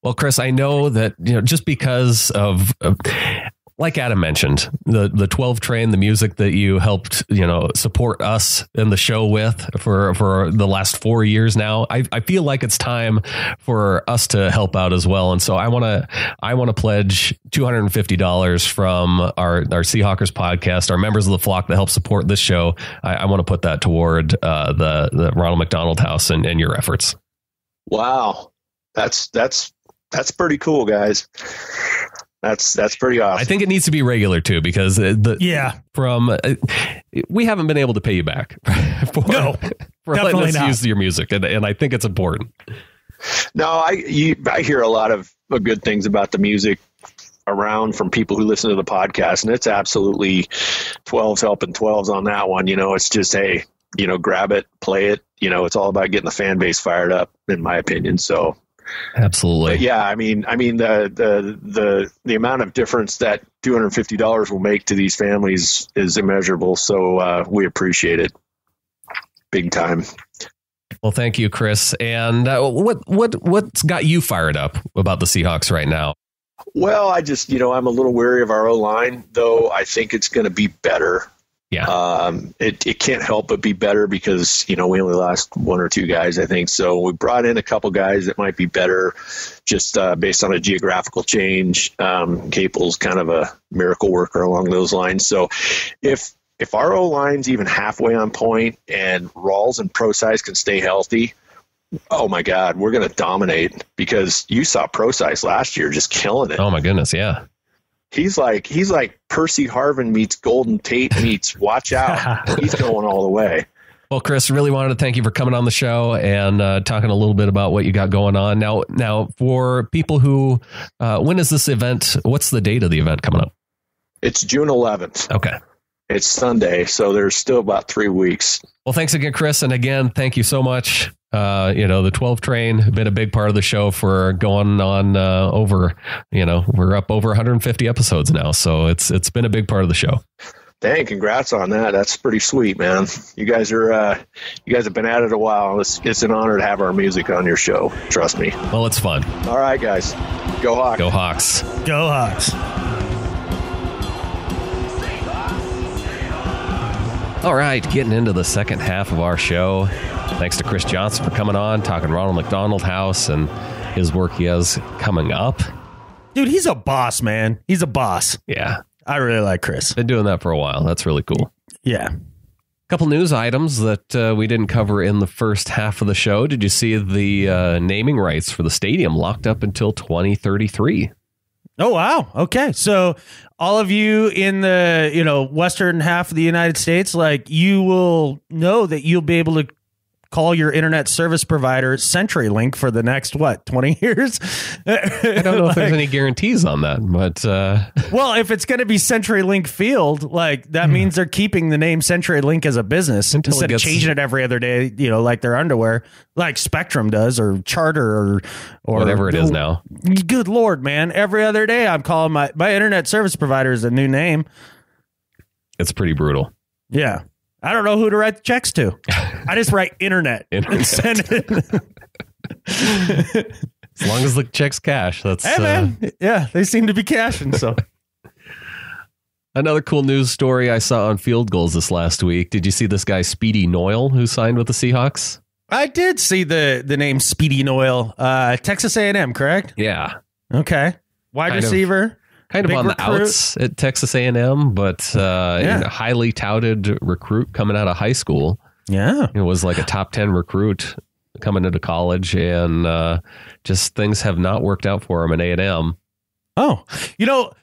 Well, Chris, I know that, just because of like Adam mentioned, the 12 train, the music that you helped, support us in the show with for the last 4 years now, I feel like it's time for us to help out as well. And so I want to pledge $250 from our Seahawkers podcast, our members of the flock that help support this show. I want to put that toward the Ronald McDonald House and your efforts. Wow. That's pretty cool, guys. That's pretty awesome. I think it needs to be regular too, because we haven't been able to pay you back for letting us use your music, and I think it's important. No, I hear a lot of good things about the music around from people who listen to the podcast, and it's absolutely 12s helping 12s on that one. It's just, hey, grab it, play it. It's all about getting the fan base fired up, in my opinion. So. Absolutely. But yeah, I mean the amount of difference that $250 will make to these families is immeasurable. So we appreciate it big time. Well, thank you, Chris. And what's got you fired up about the Seahawks right now? Well, I just I'm a little wary of our O-line, though. I think it's going to be better. Yeah. It can't help but be better because, we only lost one or two guys, I think. So we brought in a couple guys that might be better just based on a geographical change. Capel's kind of a miracle worker along those lines. So if our O-line's even halfway on point and Rawls and ProSize can stay healthy, oh my God, we're going to dominate, because you saw ProSize last year just killing it. Oh my goodness. Yeah. He's like Percy Harvin meets Golden Tate meets Watch Out. He's going all the way. Well, Chris, really wanted to thank you for coming on the show and talking a little bit about what you got going on. Now, for people who, when is this event? What's the date of the event coming up? It's June 11th. Okay. It's Sunday, so there's still about 3 weeks. Well, thanks again, Chris. And again, thank you so much. The 12 train been a big part of the show for going on over, we're up over 150 episodes now. So it's been a big part of the show. Dang, congrats on that. That's pretty sweet, man. You guys have been at it a while. It's an honor to have our music on your show. Trust me. Well, it's fun. All right, guys. Go Hawks. Go Hawks. Go Hawks. All right, getting into the second half of our show. Thanks to Chris Johnson for coming on, talking Ronald McDonald House and his work he has coming up. Dude, he's a boss, man. He's a boss. Yeah. I really like Chris. Been doing that for a while. That's really cool. Yeah. Couple news items that we didn't cover in the first half of the show. Did you see the naming rights for the stadium locked up until 2033? Oh, wow. Okay. So all of you in the, western half of the United States, you will know that you'll be able to call your internet service provider CenturyLink for the next, 20 years? I don't know if there's any guarantees on that, but... Well, if it's going to be CenturyLink Field, that means they're keeping the name CenturyLink as a business instead of changing it every other day, like their underwear, like Spectrum does, or Charter, or whatever it is now. Good Lord, man. Every other day I'm calling my internet service provider is a new name. It's pretty brutal. Yeah. I don't know who to write the checks to. I just write internet. And send it. As long as the check's cash, that's... Hey, man. Yeah, they seem to be cashing, so... Another cool news story I saw on Field Goals this last week. Did you see this guy, Speedy Noyle, who signed with the Seahawks? I did see the name Speedy Noyle. Texas A&M, correct? Yeah. Okay. Wide receiver. Kind of on the outs at Texas A&M, but highly touted recruit coming out of high school. Yeah. It was like a top 10 recruit coming into college, and just things have not worked out for him at A&M. Oh,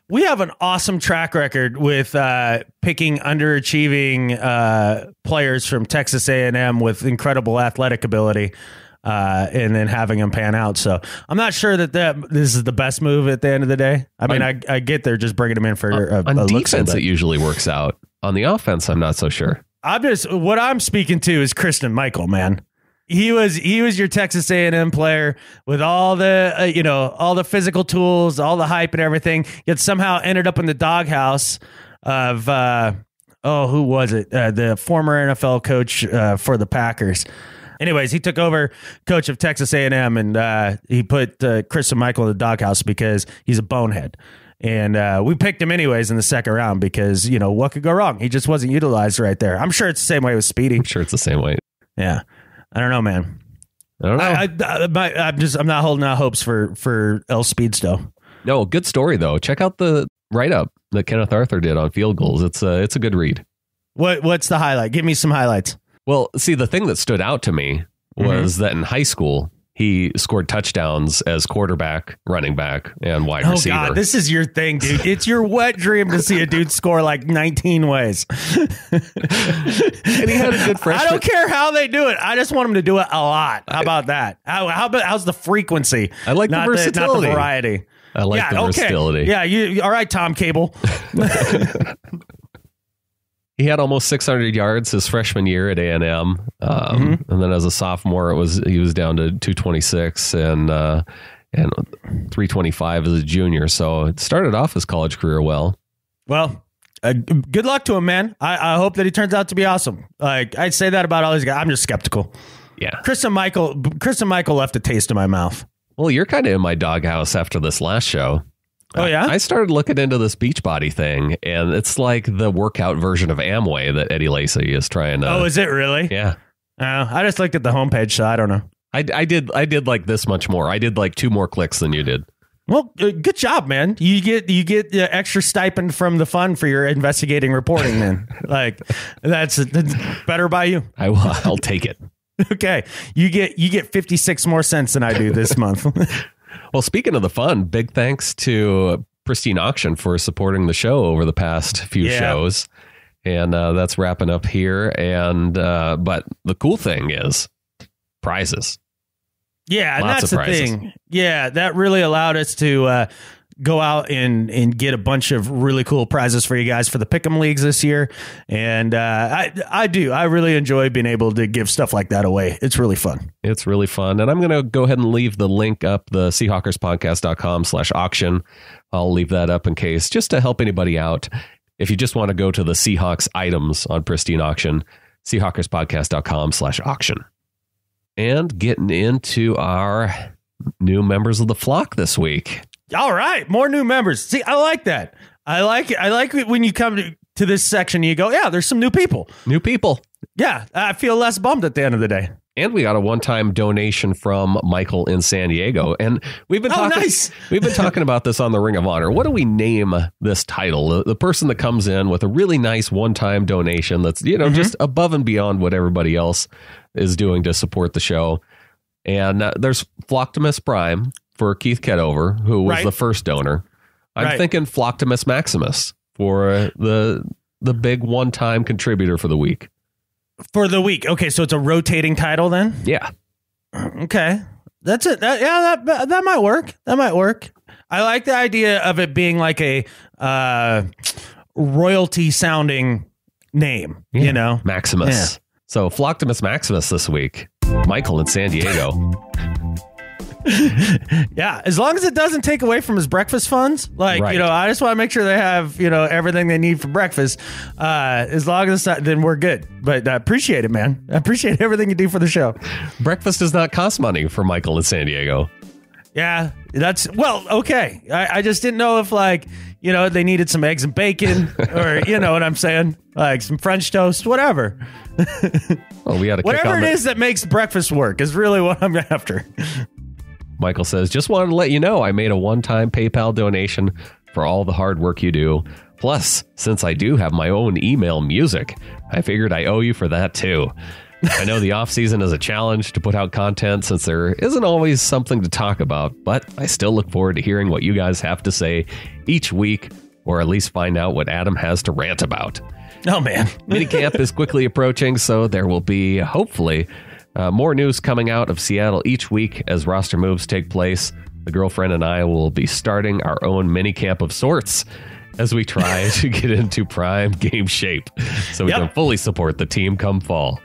we have an awesome track record with picking underachieving players from Texas A&M with incredible athletic ability. And then having them pan out. So I'm not sure that this is the best move at the end of the day. I mean, I get they're just bringing them in for on defense. It usually works out. On the offense, I'm not so sure. What I'm speaking to is Kristen Michael, man. He was your Texas A&M player with all the all the physical tools, all the hype and everything. Yet somehow ended up in the doghouse of who was it? The former NFL coach for the Packers. Anyways, he took over coach of Texas A&M, and he put Chris and Michael in the doghouse because he's a bonehead. And we picked him anyways in the second round because, what could go wrong? He just wasn't utilized right there. I'm sure it's the same way with Speedy. I'm sure it's the same way. Yeah. I don't know, man. I don't know. I'm not holding out hopes for El Speedsto. No, good story, though. Check out the write-up that Kenneth Arthur did on field goals. It's a good read. What's the highlight? Give me some highlights. Well, see, the thing that stood out to me was that in high school, he scored touchdowns as quarterback, running back, and wide receiver. Oh, God, this is your thing, dude. It's your wet dream to see a dude score like 19 ways. And he had a good freshman. I don't care how they do it. I just want him to do it a lot. How about that? How's the frequency? I like the versatility. Not the variety. I like the versatility. Yeah, you all right, Tom Cable? He had almost 600 yards his freshman year at A&M, and then as a sophomore, he was down to 226 and 325 as a junior. So it started off his college career well. Well, good luck to him, man. I hope that he turns out to be awesome. Like I'd say that about all these guys. I'm just skeptical. Yeah, Chris and Michael left a taste in my mouth. Well, you're kind of in my doghouse after this last show. Oh, yeah? I started looking into this Beachbody thing, and it's like the workout version of Amway that Eddie Lacy is trying to... Oh, is it really? Yeah. I just looked at the homepage, so I don't know. I did like this much more. I did like 2 more clicks than you did. Well, good job, man. You get the extra stipend from the fund for your investigating reporting, man. Like, that's better by you. I'll take it. Okay. You get 56 more cents than I do this month. Well, speaking of the fun, big thanks to Pristine Auction for supporting the show over the past few shows. And that's wrapping up here. And but the cool thing is prizes. Yeah, and Lots that's of the prizes. thing. Yeah, that really allowed us to go out and get a bunch of really cool prizes for you guys for the Pick'em Leagues this year. And I really enjoy being able to give stuff like that away. It's really fun. It's really fun. And I'm going to go ahead and leave the link up, the Seahawkerspodcast.com/auction. I'll leave that up in case, just to help anybody out. If you just want to go to the Seahawks items on Pristine Auction, Seahawkerspodcast.com/auction. And getting into our new members of the flock this week. All right, more new members. See, I like that. I like it. I like it when you come to this section and you go, yeah, there's some new people. New people. Yeah, I feel less bummed at the end of the day. And we got a one-time donation from Michael in San Diego. And we've been talking nice. We've been talking about this on the Ring of Honor. What do we name this title? The person that comes in with a really nice one-time donation that's, just above and beyond what everybody else is doing to support the show. And there's Flocktimus Prime for Keith Kedover, who was the first donor. I'm thinking Flocktimus Maximus for the big one-time contributor for the week. For the week. Okay, so it's a rotating title then? Yeah. Okay. That's it. That might work. That might work. I like the idea of it being like a royalty sounding name, Maximus. Yeah. So Flocktimus Maximus this week. Michael in San Diego. Yeah, as long as it doesn't take away from his breakfast funds, I just want to make sure they have, everything they need for breakfast. As long as it's not, then we're good. But I appreciate it, man. I appreciate everything you do for the show. Breakfast does not cost money for Michael in San Diego. Yeah, okay. I just didn't know if they needed some eggs and bacon or, you know what I'm saying? Like some French toast, whatever. Well, we had to whatever it is that makes breakfast work is really what I'm after. Michael says, just wanted to let you know I made a one-time PayPal donation for all the hard work you do. Plus, since I do have my own email music, I figured I owe you for that too. I know the off-season is a challenge to put out content since there isn't always something to talk about, but I still look forward to hearing what you guys have to say each week, or at least find out what Adam has to rant about. Oh, man. Minicamp is quickly approaching, so there will be, hopefully, more news coming out of Seattle each week as roster moves take place. The girlfriend and I will be starting our own minicamp of sorts as we try to get into prime game shape so we can fully support the team come fall.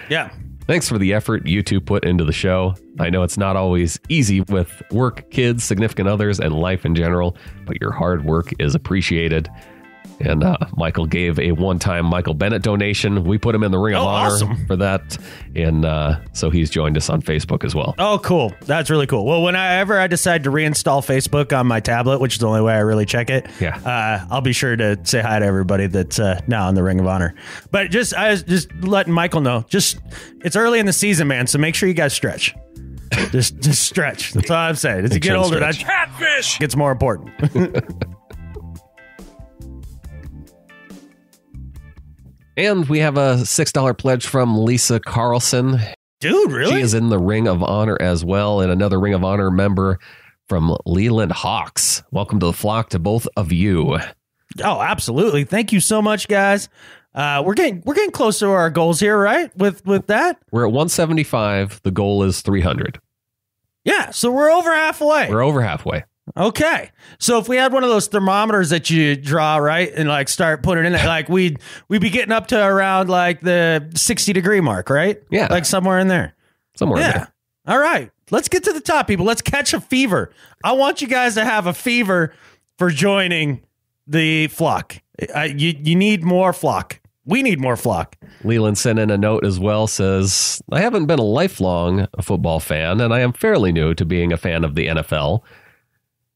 Yeah. Thanks for the effort you two put into the show. I know it's not always easy with work, kids, significant others, and life in general, but your hard work is appreciated. And Michael gave a one-time Michael Bennett donation. We put him in the Ring of Honor for that. And so he's joined us on Facebook as well. Oh, cool. That's really cool. Well, whenever I decide to reinstall Facebook on my tablet, which is the only way I really check it, I'll be sure to say hi to everybody that's now in the Ring of Honor. But I was just letting Michael know, it's early in the season, man, so make sure you guys stretch. just stretch. That's all I'm saying. As you get older, that catfish gets more important. And we have a $6 pledge from Lisa Carlson. Dude, really? She is in the Ring of Honor as well. And another Ring of Honor member from Leland Hawks. Welcome to the flock to both of you. Oh, absolutely. Thank you so much, guys. We're getting close to our goals here, right? With that? We're at 175. The goal is 300. Yeah, so we're over halfway. We're over halfway. Okay. So if we had one of those thermometers that you draw, right, and like start putting it in there, like we'd be getting up to around like the 60-degree mark, right? Yeah. Like somewhere in there. Somewhere in there. All right. Let's get to the top, people. Let's catch a fever. I want you guys to have a fever for joining the flock. You need more flock. We need more flock. Leland sent in a note as well, says, I haven't been a lifelong football fan, and I am fairly new to being a fan of the NFL.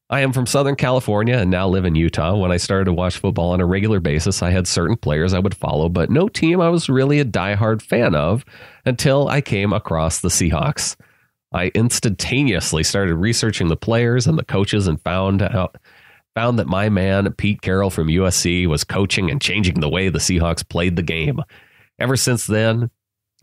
I am from Southern California and now live in Utah. When I started to watch football on a regular basis, I had certain players I would follow, but no team I was really a diehard fan of until I came across the Seahawks. I instantaneously started researching the players and the coaches and found that my man, Pete Carroll from USC, was coaching and changing the way the Seahawks played the game. Ever since then,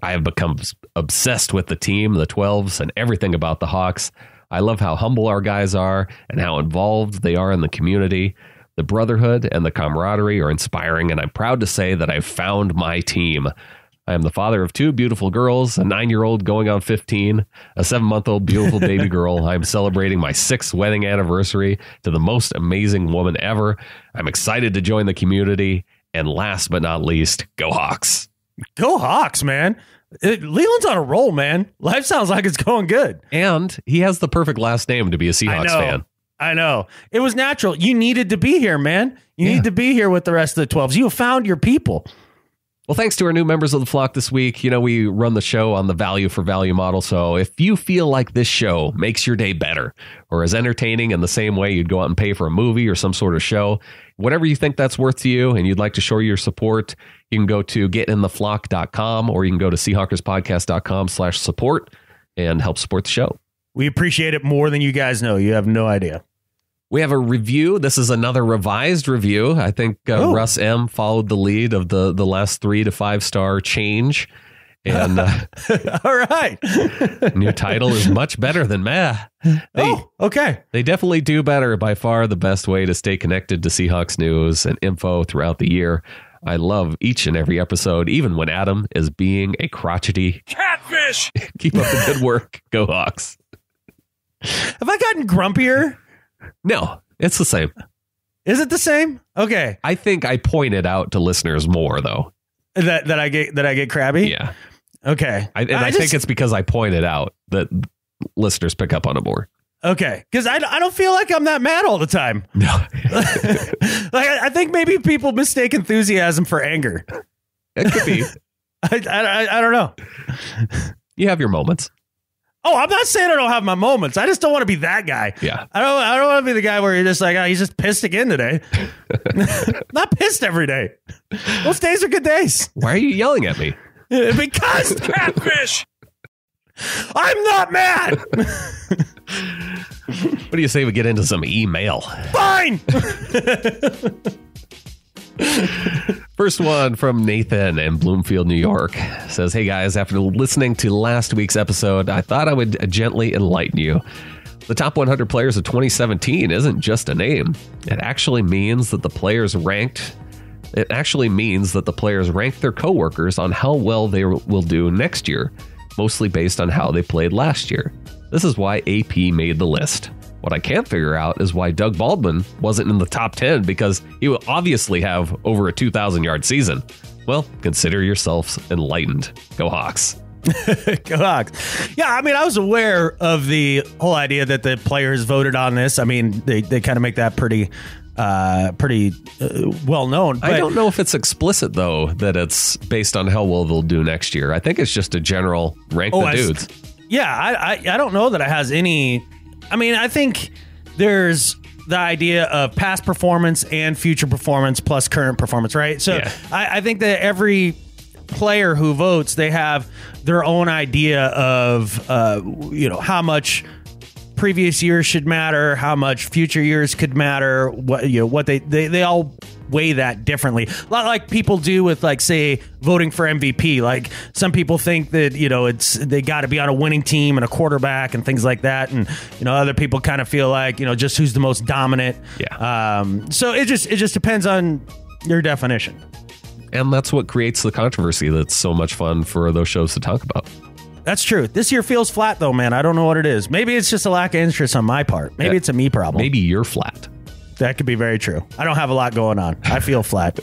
I have become obsessed with the team, the 12s, and everything about the Hawks. I love how humble our guys are and how involved they are in the community. The brotherhood and the camaraderie are inspiring, and I'm proud to say that I've found my team. I am the father of 2 beautiful girls, a 9-year-old going on 15, a 7-month-old beautiful baby girl. I'm celebrating my 6th wedding anniversary to the most amazing woman ever. I'm excited to join the community. And last but not least, go Hawks. Go Hawks, man. Leland's on a roll, man. Life sounds like it's going good. And he has the perfect last name to be a Seahawks fan. I know. It was natural. You needed to be here, man. You need to be here with the rest of the 12s. You have found your people. Well, thanks to our new members of the flock this week. You know, we run the show on the value for value model. So if you feel like this show makes your day better or is entertaining in the same way you'd go out and pay for a movie or some sort of show, whatever you think that's worth to you and you'd like to show your support, you can go to getintheflock.com or you can go to seahawkerspodcast.com/support and help support the show. We appreciate it more than you guys know. You have no idea. We have a review. This is another revised review. I think Russ M followed the lead of the last 3 to 5 star change. And all right. New title is much better than meh. Okay. They definitely do better. By far the best way to stay connected to Seahawks news and info throughout the year. I love each and every episode, even when Adam is being a crotchety catfish. Keep up the good work. Go Hawks. Have I gotten grumpier? No, it's the same. Is it the same? Okay. I think I pointed out to listeners more though. That I get crabby? Yeah. Okay. I think it's because I pointed out that listeners pick up on it more. Okay. Because I don't feel like I'm that mad all the time. No. I think maybe people mistake enthusiasm for anger. It could be. I don't know. You have your moments. Oh, I'm not saying I don't have my moments. I just don't want to be that guy. Yeah. I don't want to be the guy where you're just like, he's just pissed again today. Not pissed every day. Those days are good days. Why are you yelling at me? Because catfish. I'm not mad. What do you say we get into some email? Fine. First one from Nathan in Bloomfield, New York. Says, hey guys, after listening to last week's episode, I thought I would gently enlighten you. The top 100 players of 2017 isn't just a name. It actually means that the players ranked their coworkers on how well they will do next year, mostly based on how they played last year. This is why AP made the list. What I can't figure out is why Doug Baldwin wasn't in the top 10 because he will obviously have over a 2,000-yard season. Well, consider yourselves enlightened. Go Hawks. Go Hawks. Yeah, I mean, I was aware of the whole idea that the players voted on this. I mean, they kind of make that pretty well known. I don't know if it's explicit, though, that it's based on how well they'll do next year. I think it's just a general rank the dudes. Yeah, I don't know that it has any. I mean, I think there's the idea of past performance and future performance plus current performance, right? So yeah. I think that every player who votes, they have their own idea of how much previous years should matter, how much future years could matter, what they all weigh that differently. A lot like people do with, like, say, voting for MVP. Like, some people think that they got to be on a winning team and a quarterback and things like that, and other people kind of feel like just who's the most dominant. Yeah. So it just depends on your definition. And that's what creates the controversy that's so much fun for those shows to talk about. That's true. This year feels flat, though, man. I don't know what it is. Maybe it's just a lack of interest on my part. Maybe it's a me problem. Maybe you're flat. That could be very true. I don't have a lot going on. I feel flat.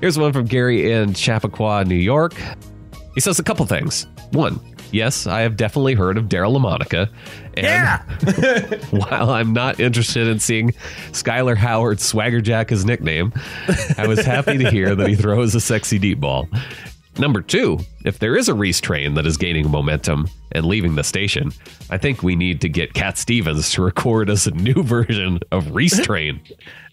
Here's one from Gary in Chappaqua, New York. He says a couple things. One, yes, I have definitely heard of Daryl LaMonica. And while I'm not interested in seeing Skylar Howard Swaggerjack his nickname, I was happy to hear that he throws a sexy deep ball. Number two, if there is a Reese train that is gaining momentum and leaving the station, I think we need to get Cat Stevens to record us a new version of Reese Train.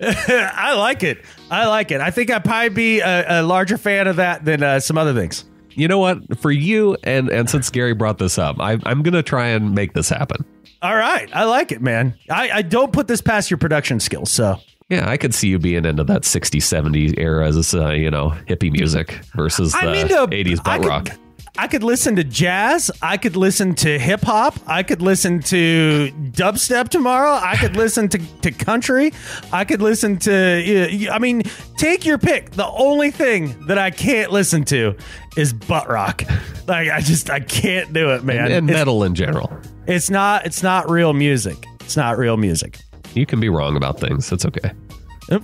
I like it. I think I'd probably be a larger fan of that than some other things. You know what? For you, and since Gary brought this up, I'm going to try and make this happen. All right. I like it, man. I don't put this past your production skills, so... Yeah, I could see you being into that 60s, 70s era as hippie music versus the 80s butt rock. I could listen to jazz. I could listen to hip hop. I could listen to dubstep tomorrow. I could listen to country. I could listen to, take your pick. The only thing that I can't listen to is butt rock. Like, I can't do it, man. And metal in general. It's not real music. It's not real music. You can be wrong about things. That's okay.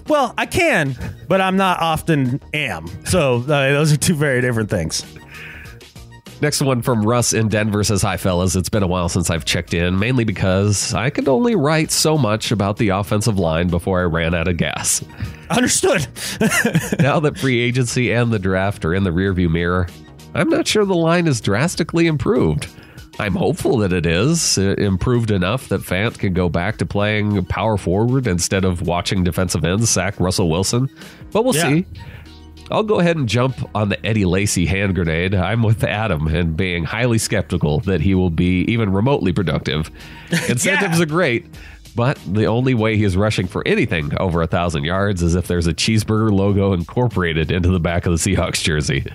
Well, I can, but I'm not often am. So those are two very different things. Next one from Russ in Denver says, hi, fellas. It's been a while since I've checked in, mainly because I could only write so much about the offensive line before I ran out of gas. Understood. Now that free agency and the draft are in the rearview mirror, I'm not sure the line is drastically improved. I'm hopeful that it is improved enough that Fant can go back to playing power forward instead of watching defensive ends sack Russell Wilson. But we'll see. I'll go ahead and jump on the Eddie Lacy hand grenade. I'm with Adam and being highly skeptical that he will be even remotely productive. Incentives are great, but the only way he is rushing for anything over 1,000 yards is if there's a cheeseburger logo incorporated into the back of the Seahawks jersey.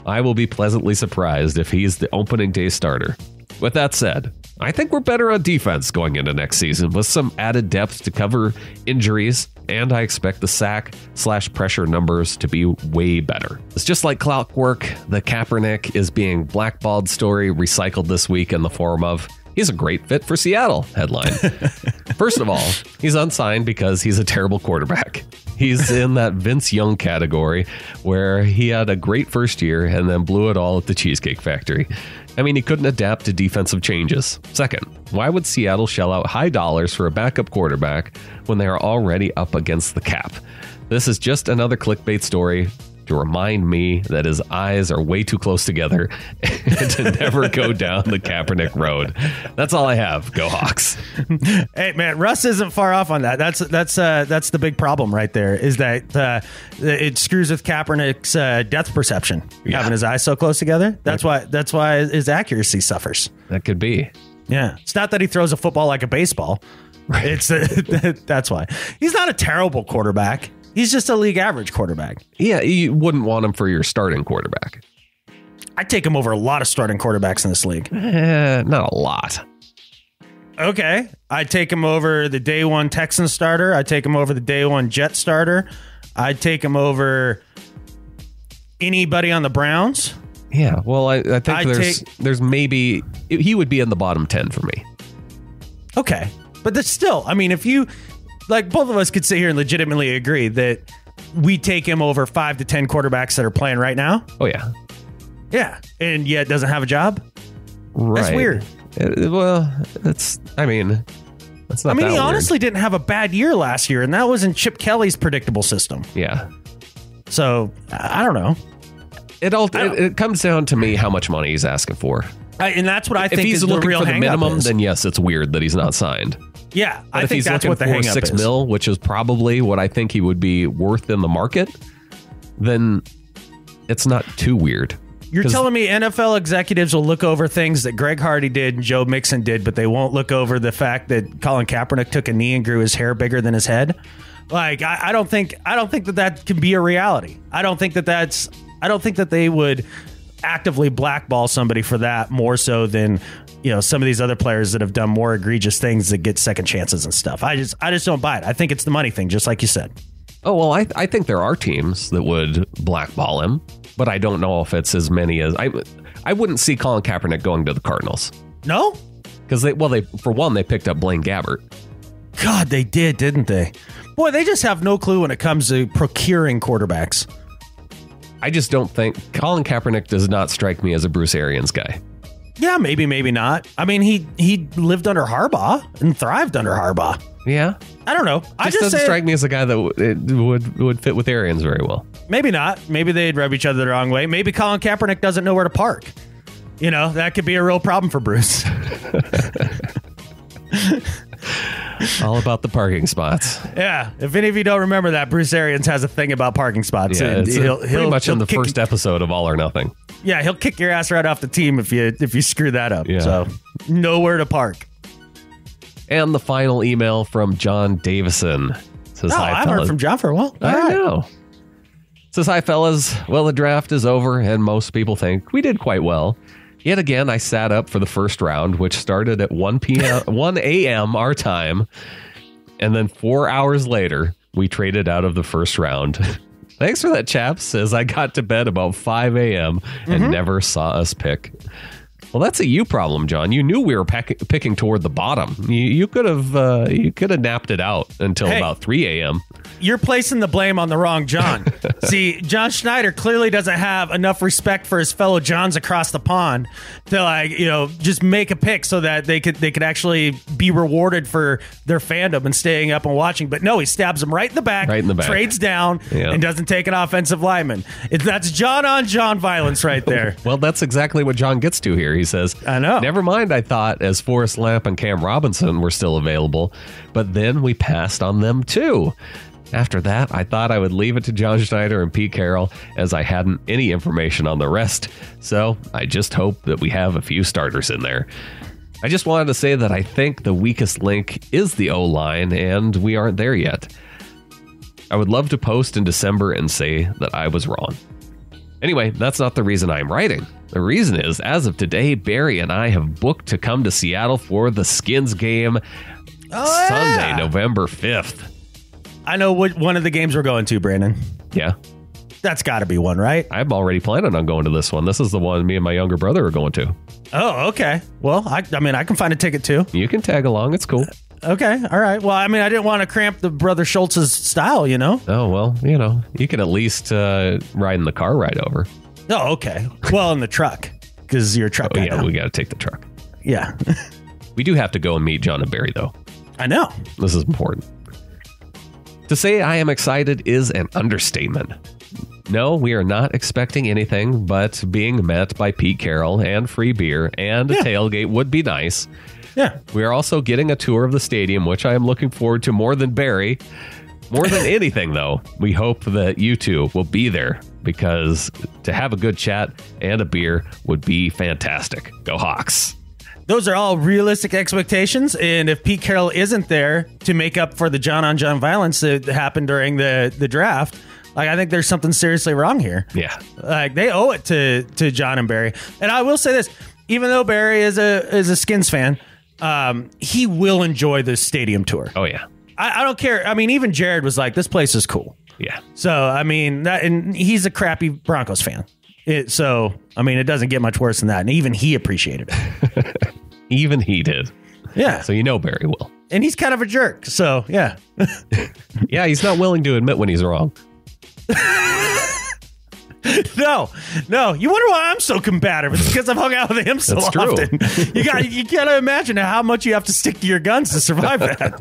I will be pleasantly surprised if he's the opening day starter. With that said, I think we're better on defense going into next season with some added depth to cover injuries, and I expect the sack/pressure numbers to be way better. It's just like clockwork. The Kaepernick is being blackballed story recycled this week in the form of, he's a great fit for Seattle headline. First of all, he's unsigned because he's a terrible quarterback. He's in that Vince Young category where he had a great first year and then blew it all at the Cheesecake Factory. I mean, he couldn't adapt to defensive changes. Second, why would Seattle shell out high dollars for a backup quarterback when they are already up against the cap? This is just another clickbait story to remind me that his eyes are way too close together and to never go down the Kaepernick road. That's all I have. Go Hawks. Hey, man, Russ isn't far off on that. That's the big problem right there, is that it screws with Kaepernick's depth perception, having his eyes so close together. That's why his accuracy suffers. That could be. Yeah. It's not that he throws a football like a baseball. Right. That's why. He's not a terrible quarterback. He's just a league average quarterback. Yeah, you wouldn't want him for your starting quarterback. I'd take him over a lot of starting quarterbacks in this league. Not a lot. Okay. I'd take him over the day one Texans starter. I'd take him over the day one Jet starter. I'd take him over anybody on the Browns. Yeah, well, I think there's maybe... He would be in the bottom 10 for me. Okay. But that's still... I mean, if you... Like, both of us could sit here and legitimately agree that we take him over 5 to 10 quarterbacks that are playing right now. Oh, yeah. Yeah, and yet doesn't have a job. Right. That's weird. That's not. He honestly didn't have a bad year last year, and that was in Chip Kelly's predictable system. Yeah. So I don't know. It comes down to me how much money he's asking for. And that's what I think if he's is looking the real for the minimum, is. then yes, it's weird that he's not signed. Yeah, but I think that's what the hang-up hang-up is. $6 million, which is probably what I think he would be worth in the market, then it's not too weird. You're telling me NFL executives will look over things that Greg Hardy did and Joe Mixon did, but they won't look over the fact that Colin Kaepernick took a knee and grew his hair bigger than his head? Like, I don't think that can be a reality. I don't think that they would actively blackball somebody for that more so than, some of these other players that have done more egregious things that get second chances and stuff. I just don't buy it. I think it's the money thing, just like you said. Oh, well, I think there are teams that would blackball him, but I don't know if it's as many as I wouldn't see Colin Kaepernick going to the Cardinals. No? Because they picked up Blaine Gabbert. God, they did, didn't they? Boy, they just have no clue when it comes to procuring quarterbacks. I just don't think Colin Kaepernick does not strike me as a Bruce Arians guy. Yeah, maybe not. I mean, he lived under Harbaugh and thrived under Harbaugh. Yeah. I don't know. I just doesn't strike me as a guy that would fit with Arians very well. Maybe not. Maybe they'd rub each other the wrong way. Maybe Colin Kaepernick doesn't know where to park. That could be a real problem for Bruce. All about the parking spots. Yeah. If any of you don't remember that, Bruce Arians has a thing about parking spots. Yeah, it's pretty much in the first episode of All or Nothing. Yeah, he'll kick your ass right off the team if you screw that up. Yeah. So, nowhere to park. And the final email from John Davison. Says, hi, I've heard from John for a while. I know. Says, hi, fellas. Well, the draft is over, and most people think we did quite well. Yet again, I sat up for the first round, which started at 1 a.m. our time. And then 4 hours later, we traded out of the first round. Thanks for that, chaps. Says, I got to bed about 5 a.m. and never saw us pick. Well, that's a you problem, John. You knew we were picking toward the bottom. You could have napped it out until about 3 a.m. You're placing the blame on the wrong John. See, John Schneider clearly doesn't have enough respect for his fellow Johns across the pond to just make a pick so that they could actually be rewarded for their fandom and staying up and watching. But no, he stabs him right in the back, trades down, and doesn't take an offensive lineman. That's John on John violence right there. Well, that's exactly what John gets to here. He says, I know. Never mind, I thought, as Forrest Lamp and Cam Robinson were still available, but then we passed on them too. After that, I thought I would leave it to John Schneider and Pete Carroll, as I hadn't any information on the rest. So I just hope that we have a few starters in there. I just wanted to say that I think the weakest link is the O-line, and we aren't there yet. I would love to post in December and say that I was wrong. Anyway, that's not the reason I'm writing. The reason is, as of today, Barry and I have booked to come to Seattle for the Skins game Sunday, November 5th. I know what one of the games we're going to, Brandon. Yeah. That's got to be one, right? I'm already planning on going to this one. This is the one me and my younger brother are going to. Oh, okay. Well, I can find a ticket too. You can tag along. It's cool. Okay. All right. Well, I didn't want to cramp the Brother Schultz's style, Oh, well, you can at least ride in the car ride over. Oh, okay. Well, in the truck, because you're a truck guy. Yeah, we got to take the truck. Yeah. We do have to go and meet John and Barry, though. I know. This is important. To say I am excited is an understatement. No, we are not expecting anything but being met by Pete Carroll and free beer and a tailgate would be nice. Yeah. We are also getting a tour of the stadium, which I am looking forward to more than Barry. More than anything, though, we hope that you two will be there, because to have a good chat and a beer would be fantastic. Go Hawks. Those are all realistic expectations, and if Pete Carroll isn't there to make up for the John on John violence that happened during the draft, I think there's something seriously wrong here. Yeah. They owe it to John and Barry. And I will say this, even though Barry is a Skins fan, he will enjoy the stadium tour. Oh, yeah. I don't care. Even Jared was like, this place is cool. Yeah. So, and he's a crappy Broncos fan. It doesn't get much worse than that. And even he appreciated it. Even he did. Yeah. So Barry will. And he's kind of a jerk. So, yeah. Yeah, he's not willing to admit when he's wrong. No. You wonder why I'm so combative? It's because I've hung out with him so That's true. often. You gotta imagine how much you have to stick to your guns to survive that.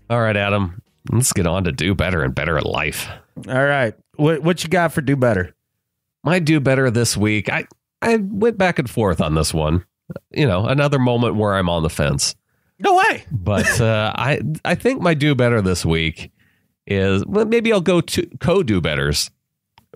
All right, Adam. Let's get on to do better and better at life. All right. What you got for do better? My do better this week. I went back and forth on this one. Another moment where I'm on the fence. No way. But I think my do better this week is, well, maybe I'll go to co-do betters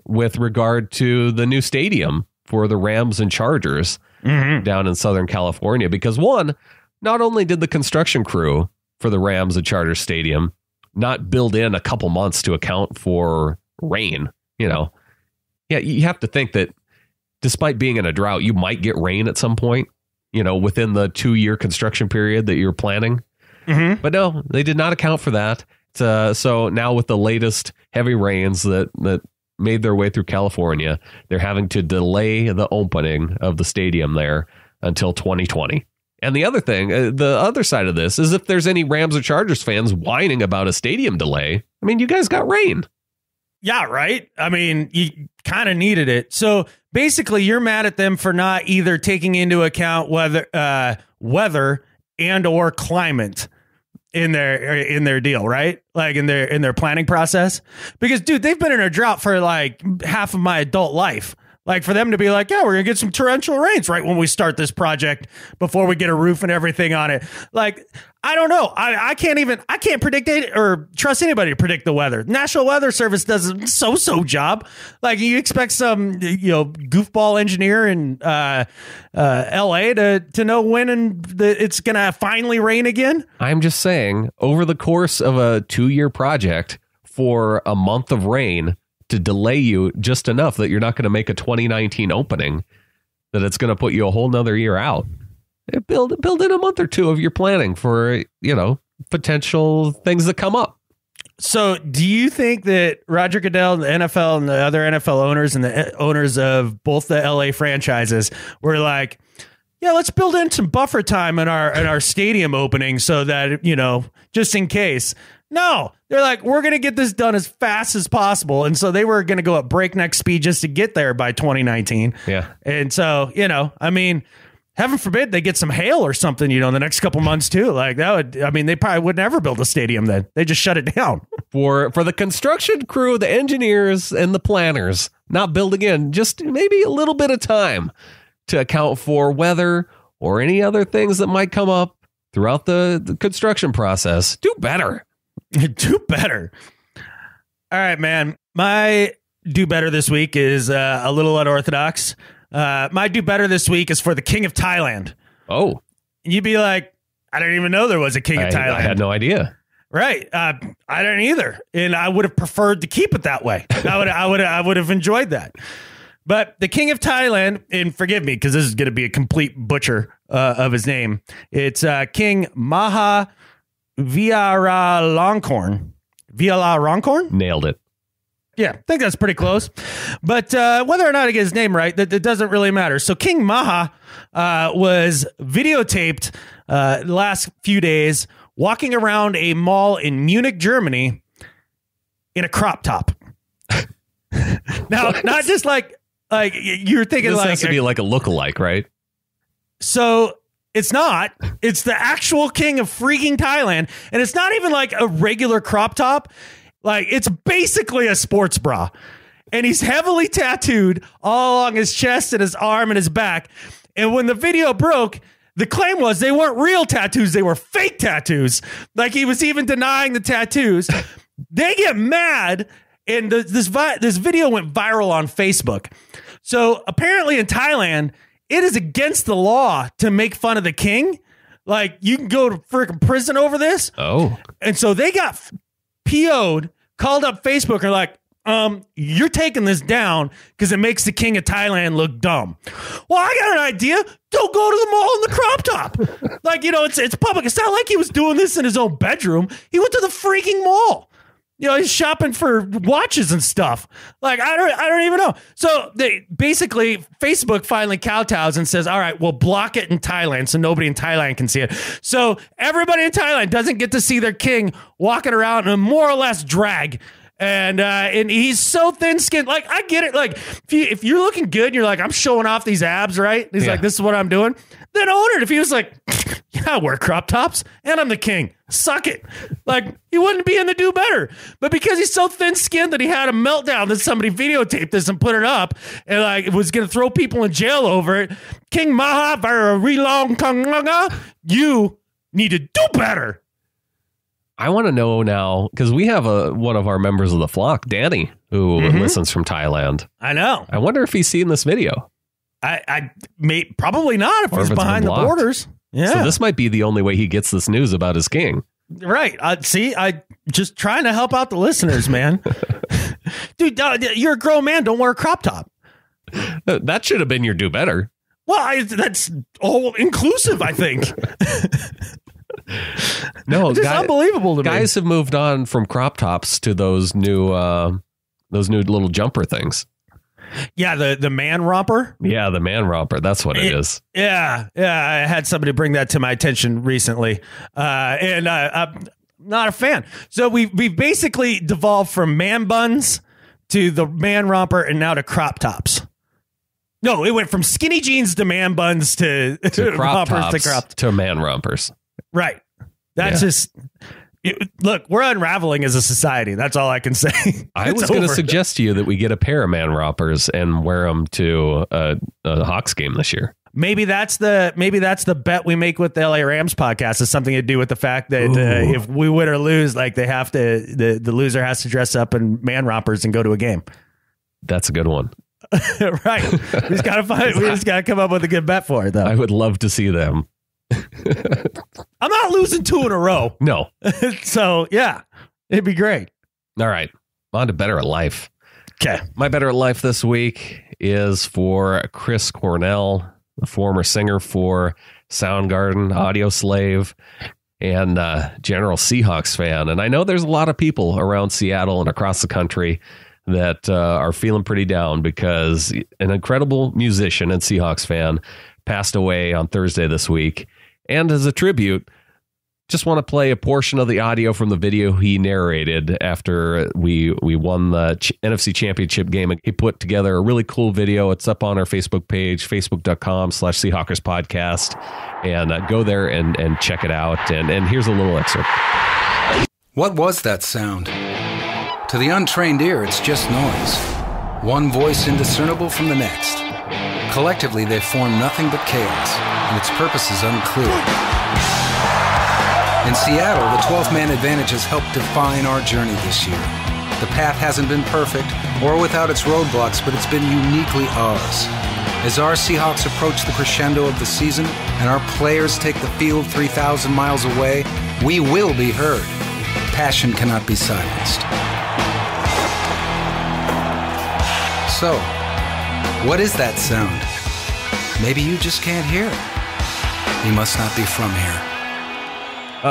with regard to the new stadium for the Rams and Chargers down in Southern California. Because one, not only did the construction crew for the Rams and Chargers stadium not build in a couple months to account for rain, you have to think that despite being in a drought, you might get rain at some point, within the 2-year construction period that you're planning. But no, they did not account for that. So now with the latest heavy rains that made their way through California, they're having to delay the opening of the stadium there until 2020. And the other thing, the other side of this is if there's any Rams or Chargers fans whining about a stadium delay, I mean, you guys got rain. Yeah, right. I mean, you kind of needed it. So basically, you're mad at them for not either taking into account weather and or climate in their deal, right? Like in their planning process. Because, dude, they've been in a drought for like half of my adult life. Like for them to be like, yeah, we're gonna get some torrential rains right when we start this project before we get a roof and everything on it. Like, I don't know. I can't predict it or trust anybody to predict the weather. National Weather Service does a so job. Like you expect some, goofball engineer in LA to know when it's gonna finally rain again. I'm just saying, over the course of a 2-year project for a month of rain, to delay you just enough that you're not going to make a 2019 opening, that it's going to put you a whole nother year out. Build in a month or two of your planning for, potential things that come up. So do you think that Roger Goodell and the NFL and the other NFL owners and the owners of both the LA franchises were like, yeah, let's build in some buffer time in our stadium opening so that, just in case? No, they're like, we're going to get this done as fast as possible. And so they were going to go at breakneck speed just to get there by 2019. Yeah. And so, I mean, heaven forbid they get some hail or something, in the next couple months too. Like they probably would never build a stadium then. They just shut it down. For the construction crew, the engineers and the planners not building in just maybe a little bit of time to account for weather or any other things that might come up throughout the construction process. Do better. Do better. All right, man. My do better this week is a little unorthodox. My do better this week is for the King of Thailand. Oh. You'd be like, I didn't even know there was a King of Thailand. I had no idea. Right. I didn't either. And I would have preferred to keep it that way. I would have enjoyed that. But the King of Thailand, and forgive me, because this is going to be a complete butcher of his name. It's King Maha Vajiralongkorn. Vajiralongkorn? Nailed it. Yeah, I think that's pretty close. But whether or not I get his name right, that doesn't really matter. So King Maha was videotaped the last few days walking around a mall in Munich, Germany in a crop top. Now, not just like you're thinking this like... has to be like a lookalike, right? So... It's not. It's the actual king of freaking Thailand. And it's not even like a regular crop top. Like, it's basically a sports bra. And he's heavily tattooed all along his chest and his arm and his back. And when the video broke, the claim was they weren't real tattoos. They were fake tattoos. Like, he was even denying the tattoos. They get mad. And this video went viral on Facebook. So apparently in Thailand, it is against the law to make fun of the king. Like, you can go to freaking prison over this. Oh. And so they got PO'd, called up Facebook, and like, you're taking this down because it makes the king of Thailand look dumb. Well, I got an idea. Don't go to the mall in the crop top. Like, it's public. It's not like he was doing this in his own bedroom. He went to the freaking mall. He's shopping for watches and stuff. Like, I don't even know. So Facebook finally kowtows and says, all right, we'll block it in Thailand so nobody in Thailand can see it. So everybody in Thailand doesn't get to see their king walking around in a more or less drag And he's so thin skinned. Like, I get it. Like, if you're looking good and you're like, I'm showing off these abs, right? He's like, this is what I'm doing. Then own it. If he was like, yeah, I wear crop tops and I'm the king. Suck it. Like, he wouldn't be in the Do Better. But because he's so thin skinned that he had a meltdown that somebody videotaped this and put it up and like it was going to throw people in jail over it. King Maha Varalong Tonga, you need to do better. I want to know now, because we have one of our members of the flock, Danny, who listens from Thailand. I know. I wonder if he's seen this video. I may probably not if he's behind the borders. Yeah. So this might be the only way he gets this news about his king. Right. See, I just trying to help out the listeners, man. Dude, you're a grown man. Don't wear a crop top. That should have been your Do Better. Well, that's all inclusive, I think. No, it's unbelievable to me. Guys have moved on from crop tops to those new little jumper things. Yeah, the man romper. Yeah, the man romper. That's what it is. Yeah. I had somebody bring that to my attention recently, and I'm not a fan. So we've basically devolved from man buns to the man romper, and now to crop tops. No, it went from skinny jeans to man buns to crop rompers tops to crop to man rompers. Right. That's just. Look, we're unraveling as a society. That's all I can say. I was going to suggest to you that we get a pair of man rompers and wear them to a Hawks game this year. Maybe that's the bet we make with the LA Rams podcast. Is something to do with the fact that if we win or lose, like they have to, the loser has to dress up in man rompers and go to a game. That's a good one. Right. We just gotta come up with a good bet for it, though. I would love to see them. I'm not losing 2 in a row. No. So, yeah, it'd be great. All right. On to Better at Life. Okay. My Better at Life this week is for Chris Cornell, the former singer for Soundgarden, Audio Slave, and general Seahawks fan. And I know there's a lot of people around Seattle and across the country that are feeling pretty down because an incredible musician and Seahawks fan passed away on Thursday this week. And as a tribute, just want to play a portion of the audio from the video he narrated after we won the NFC Championship game. He put together a really cool video. It's up on our Facebook page, facebook.com/Seahawkers podcast. And go there and check it out. And here's a little excerpt. What was that sound? To the untrained ear, it's just noise. One voice indiscernible from the next. Collectively, they form nothing but chaos, and its purpose is unclear. In Seattle, the 12-man advantage has helped define our journey this year. The path hasn't been perfect or without its roadblocks, but it's been uniquely ours. As our Seahawks approach the crescendo of the season and our players take the field 3,000 miles away, we will be heard. Passion cannot be silenced. So, what is that sound? Maybe you just can't hear it. You must not be from here.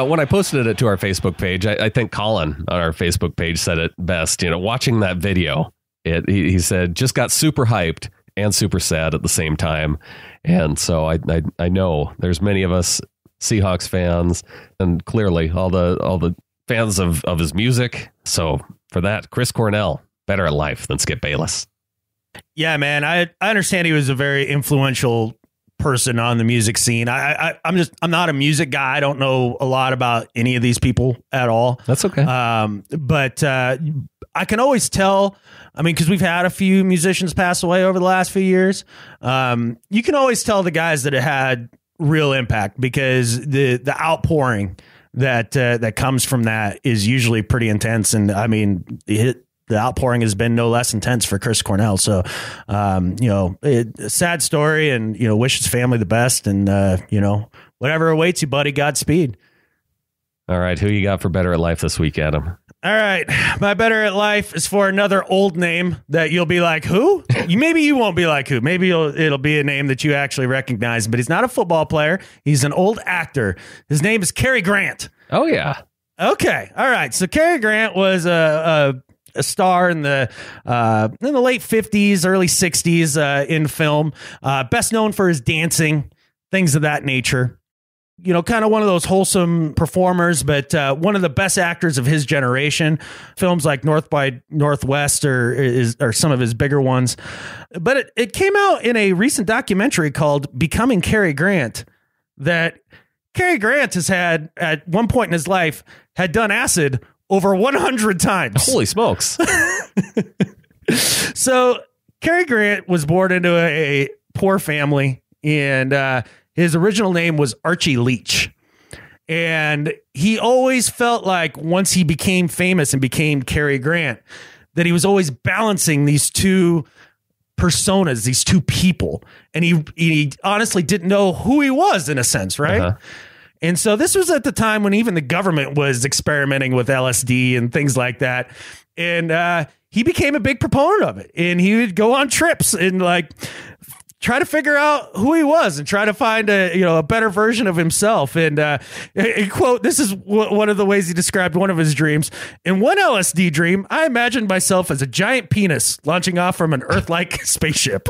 When I posted it to our Facebook page, I think Colin on our Facebook page said it best. You know, watching that video, he said, just got super hyped and super sad at the same time. And so I know there's many of us Seahawks fans, and clearly all the fans of his music. So for that, Chris Cornell, better at life than Skip Bayless. Yeah, man, I understand he was a very influential person on the music scene. I'm not a music guy. I don't know a lot about any of these people at all. That's okay. But I can always tell. I mean, because we've had a few musicians pass away over the last few years. You can always tell the guys that had real impact because the outpouring that comes from that is usually pretty intense. And I mean, the outpouring has been no less intense for Chris Cornell. So, a sad story, and, wish his family the best, and, whatever awaits you, buddy, Godspeed. All right. Who you got for better at life this week, Adam? All right. My better at life is for another old name that you'll be like, who? Maybe you won't be like who. Maybe it'll be a name that you actually recognize, but he's not a football player. He's an old actor. His name is Cary Grant. Oh, yeah. Okay. All right. So Cary Grant was a star in the late 50s, early 60s in film, best known for his dancing, things of that nature. kind of one of those wholesome performers, but one of the best actors of his generation. Films like North by Northwest are some of his bigger ones. But it came out in a recent documentary called Becoming Cary Grant that Cary Grant has had, at one point in his life, had done acid over 100 times. Holy smokes. So Cary Grant was born into a poor family, and his original name was Archie Leach. And he always felt like once he became famous and became Cary Grant, that he was always balancing these two personas, these two people. And he honestly didn't know who he was, in a sense, right? Uh-huh. And so this was at the time when even the government was experimenting with LSD and things like that. And he became a big proponent of it. And he would go on trips and try to figure out who he was and try to find a better version of himself. And quote, this is one of the ways he described one of his dreams. In one LSD dream, I imagined myself as a giant penis launching off from an Earth-like spaceship,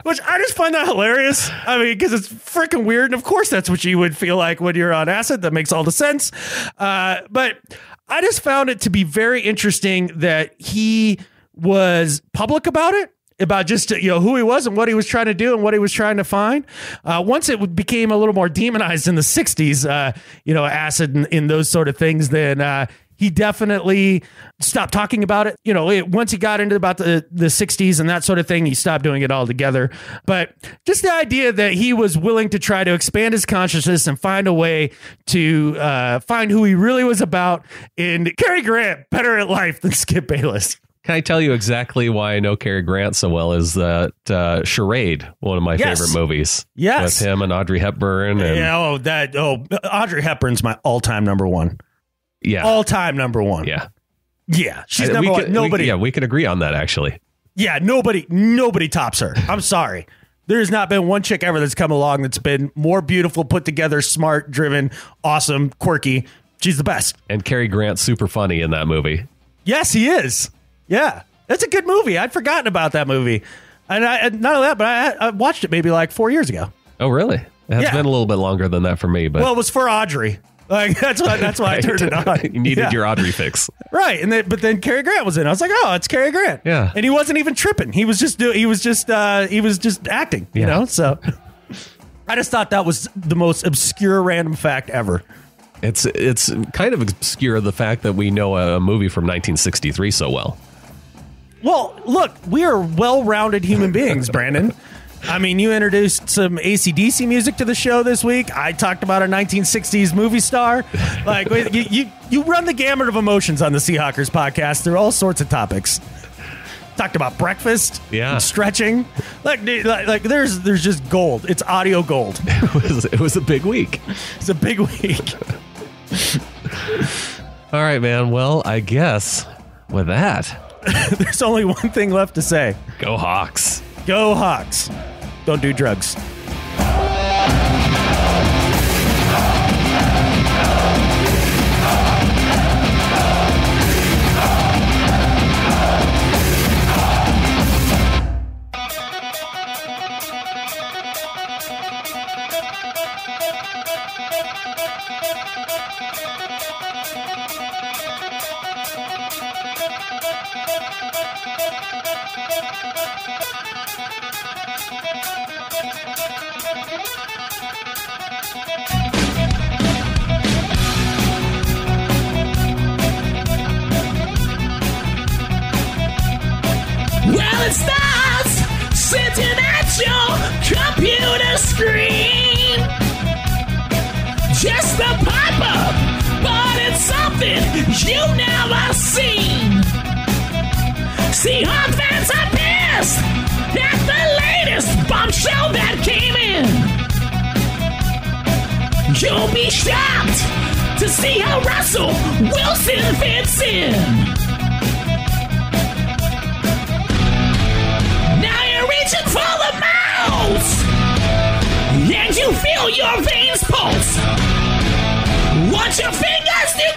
which I just find that hilarious. I mean, because it's freaking weird. And of course, that's what you would feel like when you're on acid. That makes all the sense. But I just found it to be very interesting that he was public about it, about just who he was and what he was trying to do and what he was trying to find. Once it became a little more demonized in the 60s, acid and those sort of things, then he definitely stopped talking about it. Once he got into about the 60s and that sort of thing, he stopped doing it altogether. But just the idea that he was willing to try to expand his consciousness and find a way to find who he really was about. And Cary Grant, better at life than Skip Bayless. Can I tell you exactly why I know Cary Grant so well? Is that Charade, one of my favorite movies? Yes, with him and Audrey Hepburn. And Audrey Hepburn's my all-time number one. Yeah, all-time number one. Yeah, she's number one. Nobody. We can agree on that, actually. Yeah, nobody tops her. I'm sorry. There's not been one chick ever that's come along that's been more beautiful, put together, smart, driven, awesome, quirky. She's the best. And Cary Grant's super funny in that movie. Yes, he is. Yeah, that's a good movie. I'd forgotten about that movie. And none of that, but I watched it maybe like 4 years ago. Oh, really? It has been a little bit longer than that for me. But it was for Audrey. That's why right. I turned it on. You needed your Audrey fix. Right. But then Cary Grant was in. I was like, oh, it's Cary Grant. Yeah. And he wasn't even tripping. He was just acting, so I just thought that was the most obscure random fact ever. It's kind of obscure, the fact that we know a movie from 1963 so well. Well, look, we are well-rounded human beings, Brandon. I mean, you introduced some AC/DC music to the show this week. I talked about a 1960s movie star. Like, you run the gamut of emotions on the Seahawkers podcast. There are all sorts of topics. Talked about breakfast, and stretching. Like there's just gold. It's audio gold. It was a big week. It's a big week. All right, man. Well, I guess with that, there's only one thing left to say. Go Hawks. Go Hawks. Don't do drugs. Well, it starts sitting at your computer screen. Just a pop-up, but it's something you've never seen. Seahawks fans are pissed at the latest bombshell that came in. You'll be shocked to see how Russell Wilson fits in. Reaching for the mouse, and you feel your veins pulse. Want your fingers to